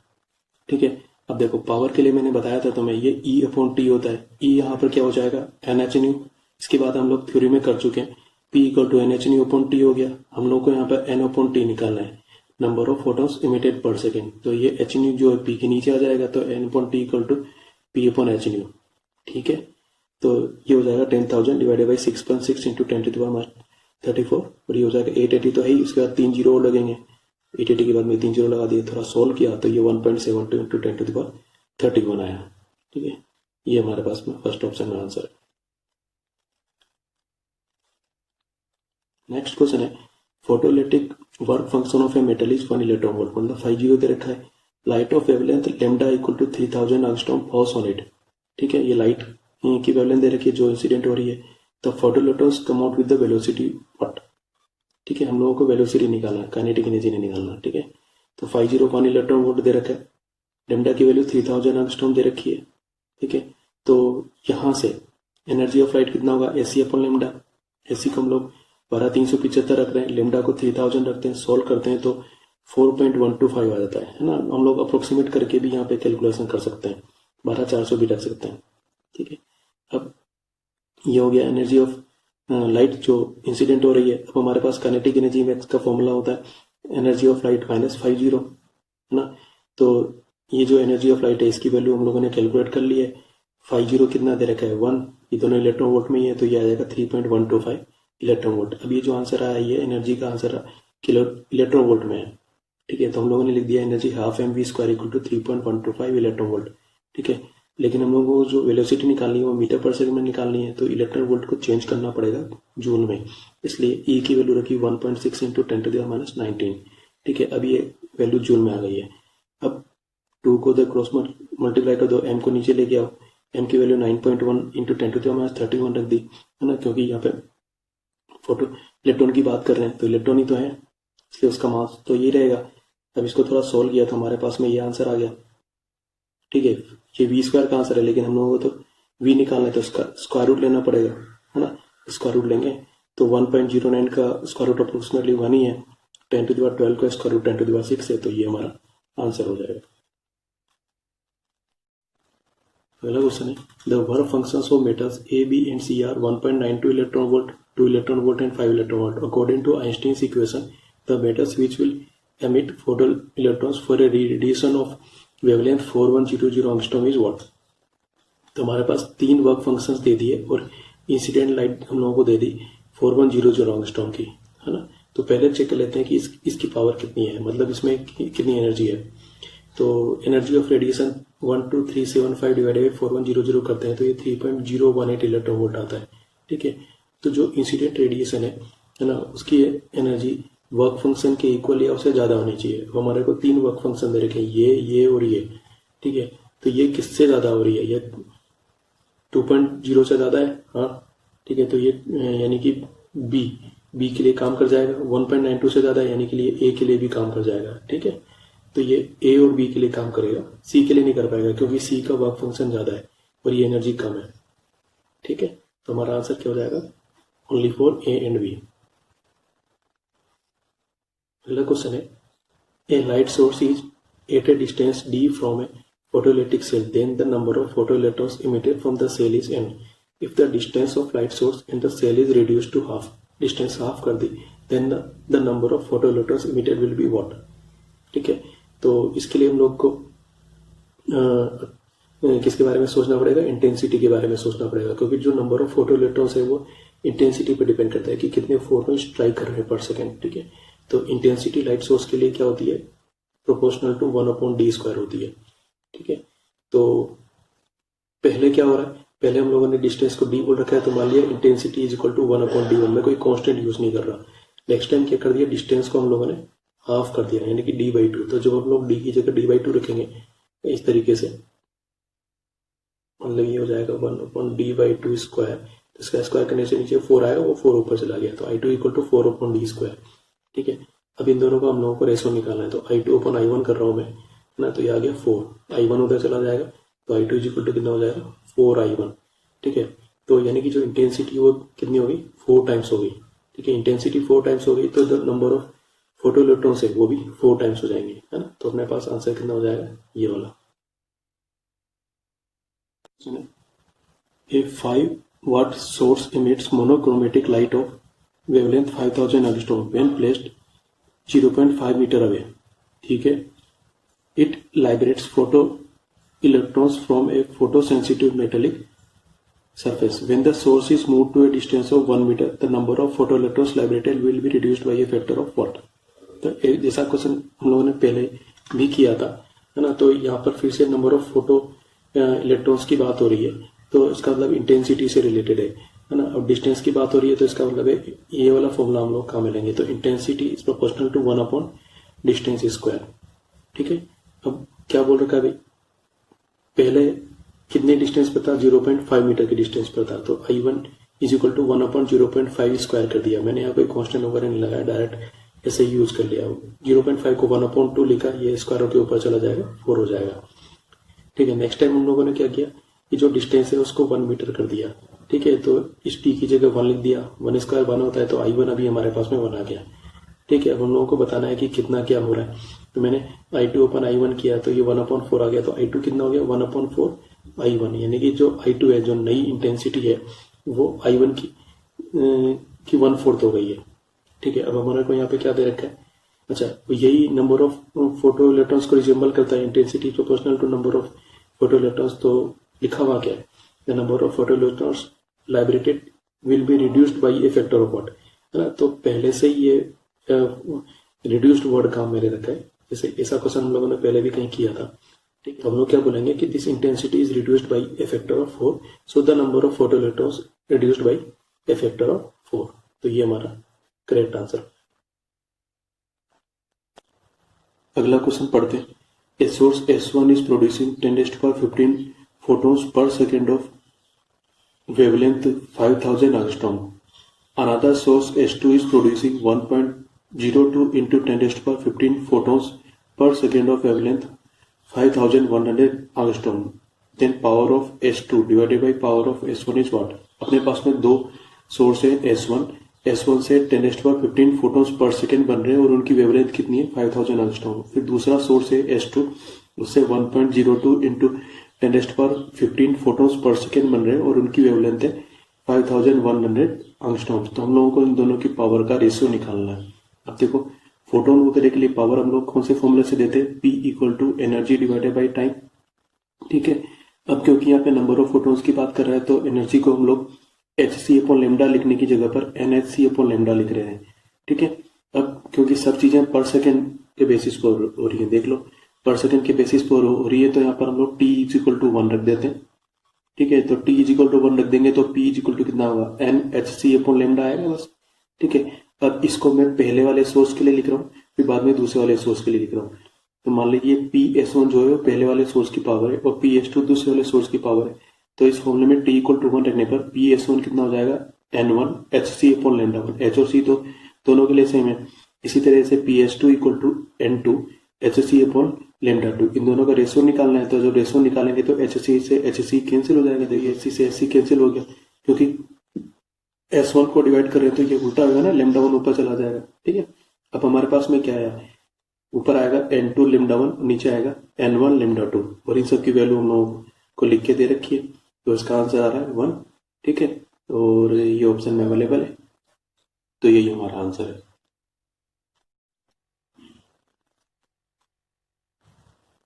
ठीक है। अब देखो पावर के लिए मैंने बताया था तुम्हें, ये E/t होता है, E यहाँ पर क्या हो जाएगा nhν। इसके बाद हम लोग थ्योरी में कर चुके हैं, P इक्वल टू nhν/t हो गया। हम लोग को यहाँ पर n/t निकालना है, number of photons emitted per second. तो ये hν जो है P के नीचे आ जाएगा, तो n/t इक्वल टू P/hν, ठीक है। तो ये हो जाएगा 10,000 डिवाइडेड बाई 6.6 इंटू 10⁻34, और ये हो जाएगा 880 तो है ही, उसके बाद 3 जीरो और लगेंगे, 880 के बाद में 3 जीरो लगा दिए, थोड़ा सोल्व किया तो ये 1.72 इंटू 10⁻31 आया, ठीक है। ये हमारे पास में फर्स्ट ऑप्शन में आंसर है। नेक्स्ट क्वेश्चन है, photoelectric work function of a metal is 1 electron volt, मतलब 50 दे रखा है। Light of wavelength lambda equal to 3000 angstrom falls on it, ठीक है। ये लाइट की वेवलेंथ दे रखी है जो इंसिडेंट हो रही है, तो photoelectrons come out with the velocity what, ठीक है। हम लोगों को वेलोसिटी निकालना है, काइनेटिक एनर्जी नहीं निकालना, ठीक है। तो 501 इलेक्ट्रॉन वोल्ट दे रखा है, लेमडा की वैल्यू 3000 एंगस्ट्रॉम दे रखी है, ठीक है। तो यहाँ से एनर्जी ऑफ लाइट कितना होगा, SC/λ। SC को हम लोग 12375 रख रहे हैं, लेमडा को 3000 रखते हैं, सोल्व करते हैं तो 4.125 आ जाता है ना। हम लोग अप्रोक्सीमेट करके भी यहाँ पे कैलकुलेशन कर सकते हैं, 12400 भी रख सकते हैं, ठीक है। अब ये हो गया एनर्जी ऑफ लाइट जो इंसिडेंट हो रही है। अब हमारे पास काइनेटिक एनर्जी में का फॉर्मूला होता है एनर्जी ऑफ लाइट माइनस 50, है ना। तो ये जो एनर्जी ऑफ लाइट है इसकी वैल्यू हम लोगों ने कैलकुलेट कर ली है। 50 कितना दे रखा है 1, ये दोनों इलेक्ट्रॉन वोल्ट में ही है, तो ये आ जाएगा 3.125 इलेक्ट्रॉन वोल्ट। अब ये जो आंसर आया ये एनर्जी का आंसर किलो इलेक्ट्रॉन वोल्ट में है। ठीक है, तो हम लोगों ने लिख दिया energy half M V square equal to 3.125 electron volt. ठीक है, लेकिन हम लोगों को जो वेलोसिटी निकालनी है वो मीटर पर सेकंड में निकालनी है, तो इलेक्ट्रॉन वोल्ट को चेंज करना पड़ेगा जूल में। इसलिए ई की वैल्यू रखी 1.6 इंटू 10⁻⁻19। ठीक है, अब ये वैल्यू जूल में आ गई है। अब 2 को द क्रॉस मल्टीप्लाई कर दो, एम को नीचे लेके आओ, एम की वैल्यू 9.1 इंटू 10⁻31 रख दी है ना, क्योंकि यहाँ पे फोटो इलेक्ट्रॉन की बात कर रहे हैं तो इलेक्ट्रॉन ही तो है, इसलिए उसका मास तो ये रहेगा। अब इसको थोड़ा सोल्व किया तो हमारे पास में ये आंसर आ गया। ठीक है, ये वी स्क्वायर का आंसर है, लेकिन हम लोगों को तो वी निकालना है तो इसका स्क्वायर रूट लेना पड़ेगा है ना। स्क्वायर रूट लेंगे तो 1.09 का स्क्वायर रूट अप्रोक्सीमेटली 1 ही है, 10⁻12 का स्क्वायर रूट 10⁻6 है, तो ये हमारा आंसर हो जाएगा। अगला क्वेश्चन है the work functions of metals A B and C are 1.92 electron volt, 2 electron volt and 5 electron volt according to Einstein's equation the metals which will emit photon electrons for a radiation of wavelength 4100 angstrom is what। तो हमारे पास 3 work functions दे दिए और incident light हम लोगों को दे दी 4100 angstrom की है ना। तो पहले चेक कर लेते हैं कि इसकी पावर कितनी है, मतलब इसमें कितनी एनर्जी है। तो energy of radiation 12375 divided by 4100 करते हैं तो ये 3.018 इलेक्ट्रॉन वोल्ट आता है। ठीक है, तो जो इंसिडेंट रेडिएशन है ना, उसकी एनर्जी वर्क फंक्शन के इक्वल या उससे ज्यादा होनी चाहिए। हमारे को 3 वर्क फंक्शन दे रखे हैं, ये और ये। ठीक है, तो ये किससे ज्यादा हो रही है, ये 2.0 से ज्यादा है। हाँ ठीक है, तो ये यानी कि बी के लिए काम कर जाएगा। 1.92 से ज्यादा है यानी कि ए के लिए भी काम कर जाएगा। ठीक है, तो ये ए और बी के लिए काम करेगा, सी के लिए नहीं कर पाएगा क्योंकि सी का वर्क फंक्शन ज्यादा है और ये एनर्जी कम है। ठीक है, तो हमारा आंसर क्या हो जाएगा, only for A and B. अगला क्वेश्चन है a light source is at a distance D from a photoelectric cell, then the number of photoelectrons emitted from the cell is n. If the distance of light source and the cell is reduced to half, distance half कर दी, then the number of photoelectrons emitted will be what। ठीक है, तो इसके लिए हम लोग को किसके बारे में सोचना पड़ेगा, इंटेंसिटी के बारे में सोचना पड़ेगा, क्योंकि जो नंबर ऑफ फोटोइलेक्ट्रॉन्स है वो इंटेंसिटी पे डिपेंड करता है कि कितने फोटोन स्ट्राइक कर रहे हैं पर सेकेंड। ठीक है, तो इंटेंसिटी लाइट सोर्स के लिए क्या होती है, प्रोपोर्शनल टू 1/d² होती है। ठीक है, तो पहले क्या हो रहा है, पहले हम लोगों ने डिस्टेंस को डी बोल रखा है, तो मान लिया intensity is equal to 1/d1, में कोई कांस्टेंट यूज नहीं कर रहा। नेक्स्ट टाइम क्या कर दिया, डिस्टेंस को हम लोगों ने हाफ कर दिया यानी कि d/2। तो जब हम लोग d की जगह d/2 रखेंगे इस तरीके से, मतलब ये हो जाएगा 1/d/2²। इसका स्क्वायर करने से नीचे 4 आएगा, वो 4 ऊपर चला गया, तो i2 इक्वल टू 4/d²। ठीक है, अब इन दोनों को हम लोगों को रेशो निकालना है, तो i2/i1 कर रहा हूं मैं ना, तो ये आ गया 4, i1 उधर चला जाएगा तो i2 इक्वल टू कितना हो जाएगा 4i1। ठीक है, तो यानी कि जो इंटेंसिटी वो कितनी होगी, 4 टाइम्स होगी। ठीक है, इंटेंसिटी 4 टाइम्स हो गई तो द नंबर ऑफ फोटोइलेक्ट्रॉन्स है वो भी 4 टाइम्स हो जाएंगे, है ना। तो अपने पास आंसर कितना हो जाएगा, ये वाला। ए 5 watt source emits monochromatic light of wavelength 5000 angstrom when placed 0.5 meter away। ठीक है, it liberates photoelectrons from a photosensitive metallic surface. When the source is moved to a distance of 1 meter, the number of photoelectrons liberated will be reduced by a factor of what। तो जैसा question हम लोगों ने पहले भी किया था, है ना, तो यहाँ पर फिर से नंबर ऑफ फोटो इलेक्ट्रॉन्स की बात हो रही है, तो इसका मतलब इंटेंसिटी से रिलेटेड है ना। अब डिस्टेंस की बात हो रही है तो इसका मतलब है ये वाला फॉर्मूला हम लोग काम में लेंगे, तो इंटेंसिटी इज प्रोपोर्शनल टू 1/डिस्टेंस²। ठीक है, अब क्या बोल रखा है भाई, पहले कितने डिस्टेंस पर था, 0.5 मीटर के डिस्टेंस पर था, तो i1 इज इक्वल टू 1/0.5² कर दिया। मैंने यहाँ कोई कॉन्स्टेंट वगैरह नहीं लगाया, डायरेक्ट ऐसे यूज कर लिया। 0.5 को 1/2 लिखा, ये स्क्वायर के ऊपर चला जाएगा, 4 हो जाएगा। ठीक है, नेक्स्ट टाइम हम लोगों ने क्या किया कि जो डिस्टेंस है उसको 1 मीटर कर दिया। ठीक है, तो इस टी की जगह 1 लिख दिया, 1² 1 होता है, तो i1 अभी हमारे पास में 1 आ गया। ठीक है, अब हम लोगों को बताना है कि कितना क्या हो रहा है, तो मैंने i2/i1 किया तो ये 1/4 आ गया, तो i2 कितना हो गया, 1/4i1, यानी कि जो i2 है, जो नई इंटेंसिटी है वो i1 की 1/4 हो गई है। ठीक है, अब हमारे को यहाँ पे क्या दे रखा है, अच्छा यही नंबर ऑफ फोटो इलेक्ट्रॉन्स को रिजेंबल करता है, intensity proportional to number of photo electrons. तो लिखा हुआ क्या है, the number of photo electrons liberated will be reduced by a factor of what, है ना। तो पहले से ही ये रिड्यूस्ड वर्ड काम मेरे रखा है, जैसे ऐसा क्वेश्चन हम लोगों ने पहले भी कहीं किया था। ठीक है, हम लोग क्या बोलेंगे कि this intensity is reduced by a factor of 4, so the number of photo electrons reduced by a factor of 4। तो ये हमारा करेक्ट आंसर। अगला क्वेश्चन पढ़ते हैं। A source S1 is producing 10⁻15 photons per second of wavelength 5000 angstrom. Another source S2 is producing 1.02 into 10⁻15 photons per second of wavelength 5100 angstrom. Then power of S2 divided by power of S1 is what? अपने पास में दो source है S1 से 10⁻15 photons पर second बन रहे हैं और उनकी वेवलेंथ कितनी है 5000 एंगस्ट्रॉम। फिर दूसरा सोर्स है S2, उससे 1.02 इंटू 10⁻15 फोटोन्स पर सेकेंड बन रहे हैं और उनकी वेवलेंथ है 5100 एंगस्ट्रॉम। तो हम लोगों को इन दोनों की पावर का रेशियो निकालना है। अब देखो, फोटोन वगैरह के लिए पावर हम लोग कौन से फॉर्मूले से देते हैं, P = energy divided by time. ठीक है, अब क्योंकि यहाँ पे नंबर ऑफ फोटोन्स की बात कर रहे हैं तो एनर्जी को हम लोग hc/λ लिखने की जगह पर nhc/λ लिख रहे हैं। ठीक है, अब क्योंकि सब चीजें पर सेकेंड के बेसिस पर हो रही है, देख लो पर सेकेंड के बेसिस पर हो रही है, तो यहाँ पर हम लोग t = 1 रख देते हैं। ठीक है, तो t = 1 रख देंगे तो p = कितना होगा, nhc/λ आएगा बस। ठीक है, अब इसको मैं पहले वाले सोर्स के लिए लिख रहा हूँ, फिर बाद में दूसरे वाले सोर्स के लिए लिख रहा हूँ। तो मान लीजिए PS1 जो है वो पहले वाले सोर्स की पावर है और PS2 दूसरे वाले सोर्स की पावर है। तो इस फॉर्मूले में t = 1 रखने पर PS1 कितना हो जाएगा, N1 hc/λ1। h और c तो दोनों के लिए सेम है। इसी तरह से PS2 = N2 hc/λ2। इन दोनों का रेशियो निकालना है, तो जब रेशियो निकालेंगे तो hc से hc कैंसिल हो जाएगा। देखिए hc से hc कैंसिल हो गया, क्योंकि S1 को डिवाइड कर रहे हैं तो ये उल्टा होगा ना, λ1 ऊपर चला जाएगा। ठीक है, अब हमारे पास में क्या है, ऊपर आएगा N2 λ1, नीचे आएगा N1 λ2 और इन सब की वैल्यू हम लोगों को लिख के दे रखी है। तो इसका आंसर आ रहा है 1। ठीक है, और ये ऑप्शन में अवेलेबल है, तो यही हमारा आंसर है।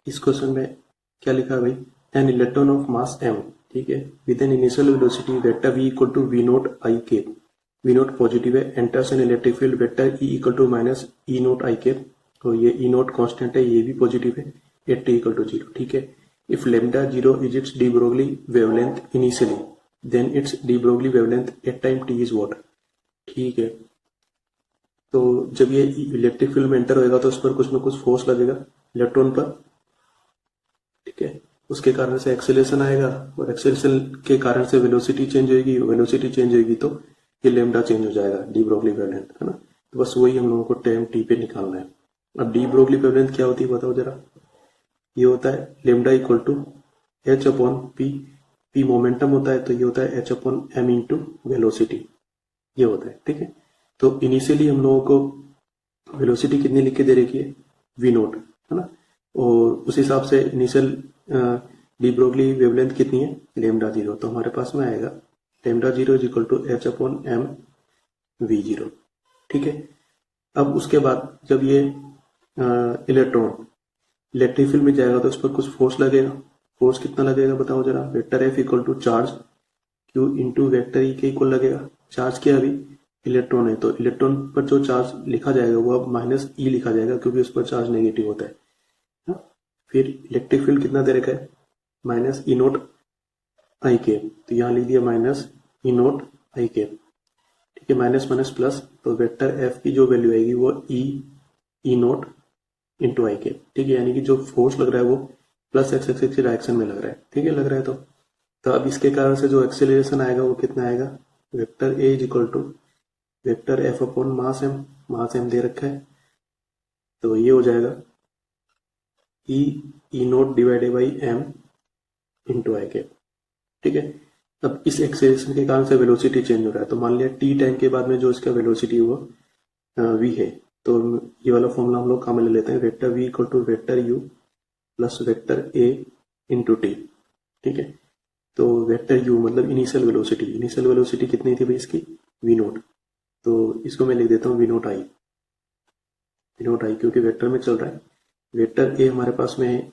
इस क्वेश्चन में क्या लिखा है भाई, an electron of mass m, ठीक है, with an initial velocity vector v = v0 i cap, v0 positive है, enters an electric field vector e = -e0 i cap, तो ये e0 कांस्टेंट है, ये भी पॉजिटिव है, एट t = 0। ठीक है, if lambda 0 is its de Broglie wavelength initially, then its de Broglie wavelength at time t is what? ठीक है, तो जब ये इलेक्ट्रिक फील्ड में एंटर होगा तो उस पर कुछ ना कुछ फोर्स लगेगा इलेक्ट्रॉन पर। ठीक है, उसके कारण से एक्सेलरेशन आएगा और एक्सेलरेशन के कारण से वेलोसिटी चेंज होगी, वेलोसिटी चेंज होगी तो ये लैम्डा चेंज हो जाएगा, डी ब्रोगली वेवलेंथ, है ना। तो बस वही हम लोगों को टाइम टी पे निकालना है। अब डी ब्रोगली वेवलेंथ क्या होती है बताओ जरा। ये होता है लेमडा = h/p, p मोमेंटम होता है तो ये होता है h/m इंटू वेलोसिटी, ये होता है। ठीक है, तो इनिशियली हम लोगों को वेलोसिटी कितनी लिख के दे रखी है, v0, है ना, और उस हिसाब से इनिशियल डी ब्रोगली वेवलेंथ कितनी है, लेमडा 0, तो हमारे पास में आएगा लेमडा 0 = h/m v0। ठीक है, अब उसके बाद जब ये इलेक्ट्रॉन इलेक्ट्रिक फील्ड में जाएगा तो उस पर कुछ फोर्स लगेगा। फोर्स कितना लगेगा बताओ जरा, vector F = charge Q into vector E के इक्वल लगेगा। चार्ज क्या अभी इलेक्ट्रॉन है, तो इलेक्ट्रॉन पर जो चार्ज लिखा जाएगा वो अब -e लिखा जाएगा क्योंकि उस पर चार्ज नेगेटिव होता है। फिर इलेक्ट्रिक फील्ड कितना दे रखा है, -E0 i कैप, तो यहाँ लिख दिया -E0 i कैप। ठीक है, माइनस माइनस प्लस, तो वेक्टर F की जो वैल्यू आएगी वो E0 इंटू आई कैप। ठीक है, यानी कि जो फोर्स लग रहा है वो प्लस एक्स एक्सिस की डायरेक्शन में लग रहा है। ठीक है, लग रहा है तो अब इसके कारण से जो एक्सेलरेशन आएगा वो कितना आएगा, वेक्टर A = वेक्टर F/मास m, मास m दे रखा है, तो ये हो जाएगा E0 divided by m into I cap. ठीक है, अब इस एक्सेलरेशन के कारण से वेलोसिटी चेंज हो रहा है, तो मान लिया t टाइम के बाद में जो इसका वेलोसिटी हुआ v है, तो ये वाला फॉर्मूला हम लोग काम में ले लेते हैं, vector v = vector u plus vector a into T. ठीक है, तो वेक्टर u मतलब इनिशियल वेलोसिटी कितनी थी भाई इसकी, v0, तो इसको मैं लिख देता हूँ v0 i, क्योंकि वेक्टर में चल रहा है। वेक्टर a हमारे पास में है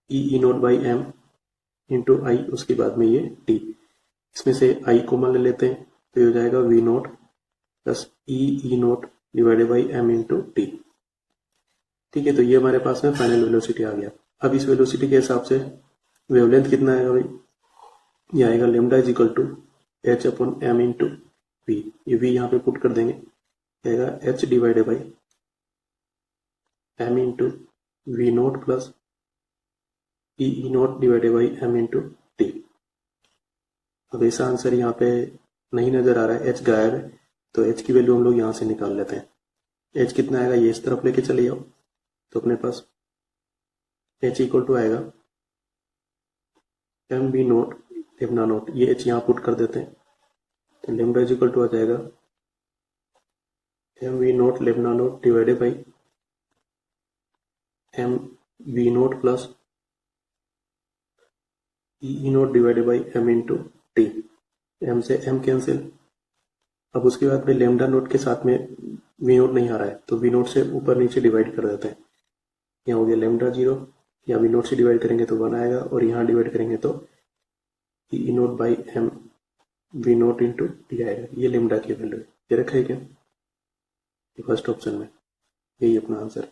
E0 बाई m इंटू आई, उसके बाद में ये t। इसमें से आई कॉमन ले लेते हैं तो ये हो जाएगा V nought plus E nought divided by M into T. ठीक है, तो ये हमारे पास में फाइनल वेलोसिटी आ गया। अब इस वेलोसिटी के हिसाब से वेवलेंथ कितना आएगा भाई, ये आएगा lambda is equal to H upon M into V. ये वी यहाँ पे पुट कर देंगे, आएगा H divided by M into V nought plus E nought divided by M into T. अब ऐसा आंसर यहाँ पे नहीं नजर आ रहा है, एच गायब है, तो एच की वैल्यू हम लोग यहाँ से निकाल लेते हैं। एच कितना आएगा, ये इस तरफ लेके चले जाओ तो अपने पास एच इक्वल टू आएगा M B nought lambda nought, ये एच यहाँ पुट कर देते हैं तो लेमडा इज इक्वल टू आ जाएगा M V nought lambda nought divided by M V nought plus E nought divided by M into T. M से एम कैंसिल। अब उसके बाद में लेमडा नोट के साथ में वी नोट नहीं आ रहा है तो वी नोट से ऊपर नीचे डिवाइड कर देते हैं। यहाँ हो गया लेमडा 0, या वी नोट से डिवाइड करेंगे तो 1 आएगा और यहाँ डिवाइड करेंगे तो E nought by M V nought into T आएगा। ये लेमडा की वैल्यू है, ये रखा है क्या, फर्स्ट ऑप्शन में, यही अपना आंसर।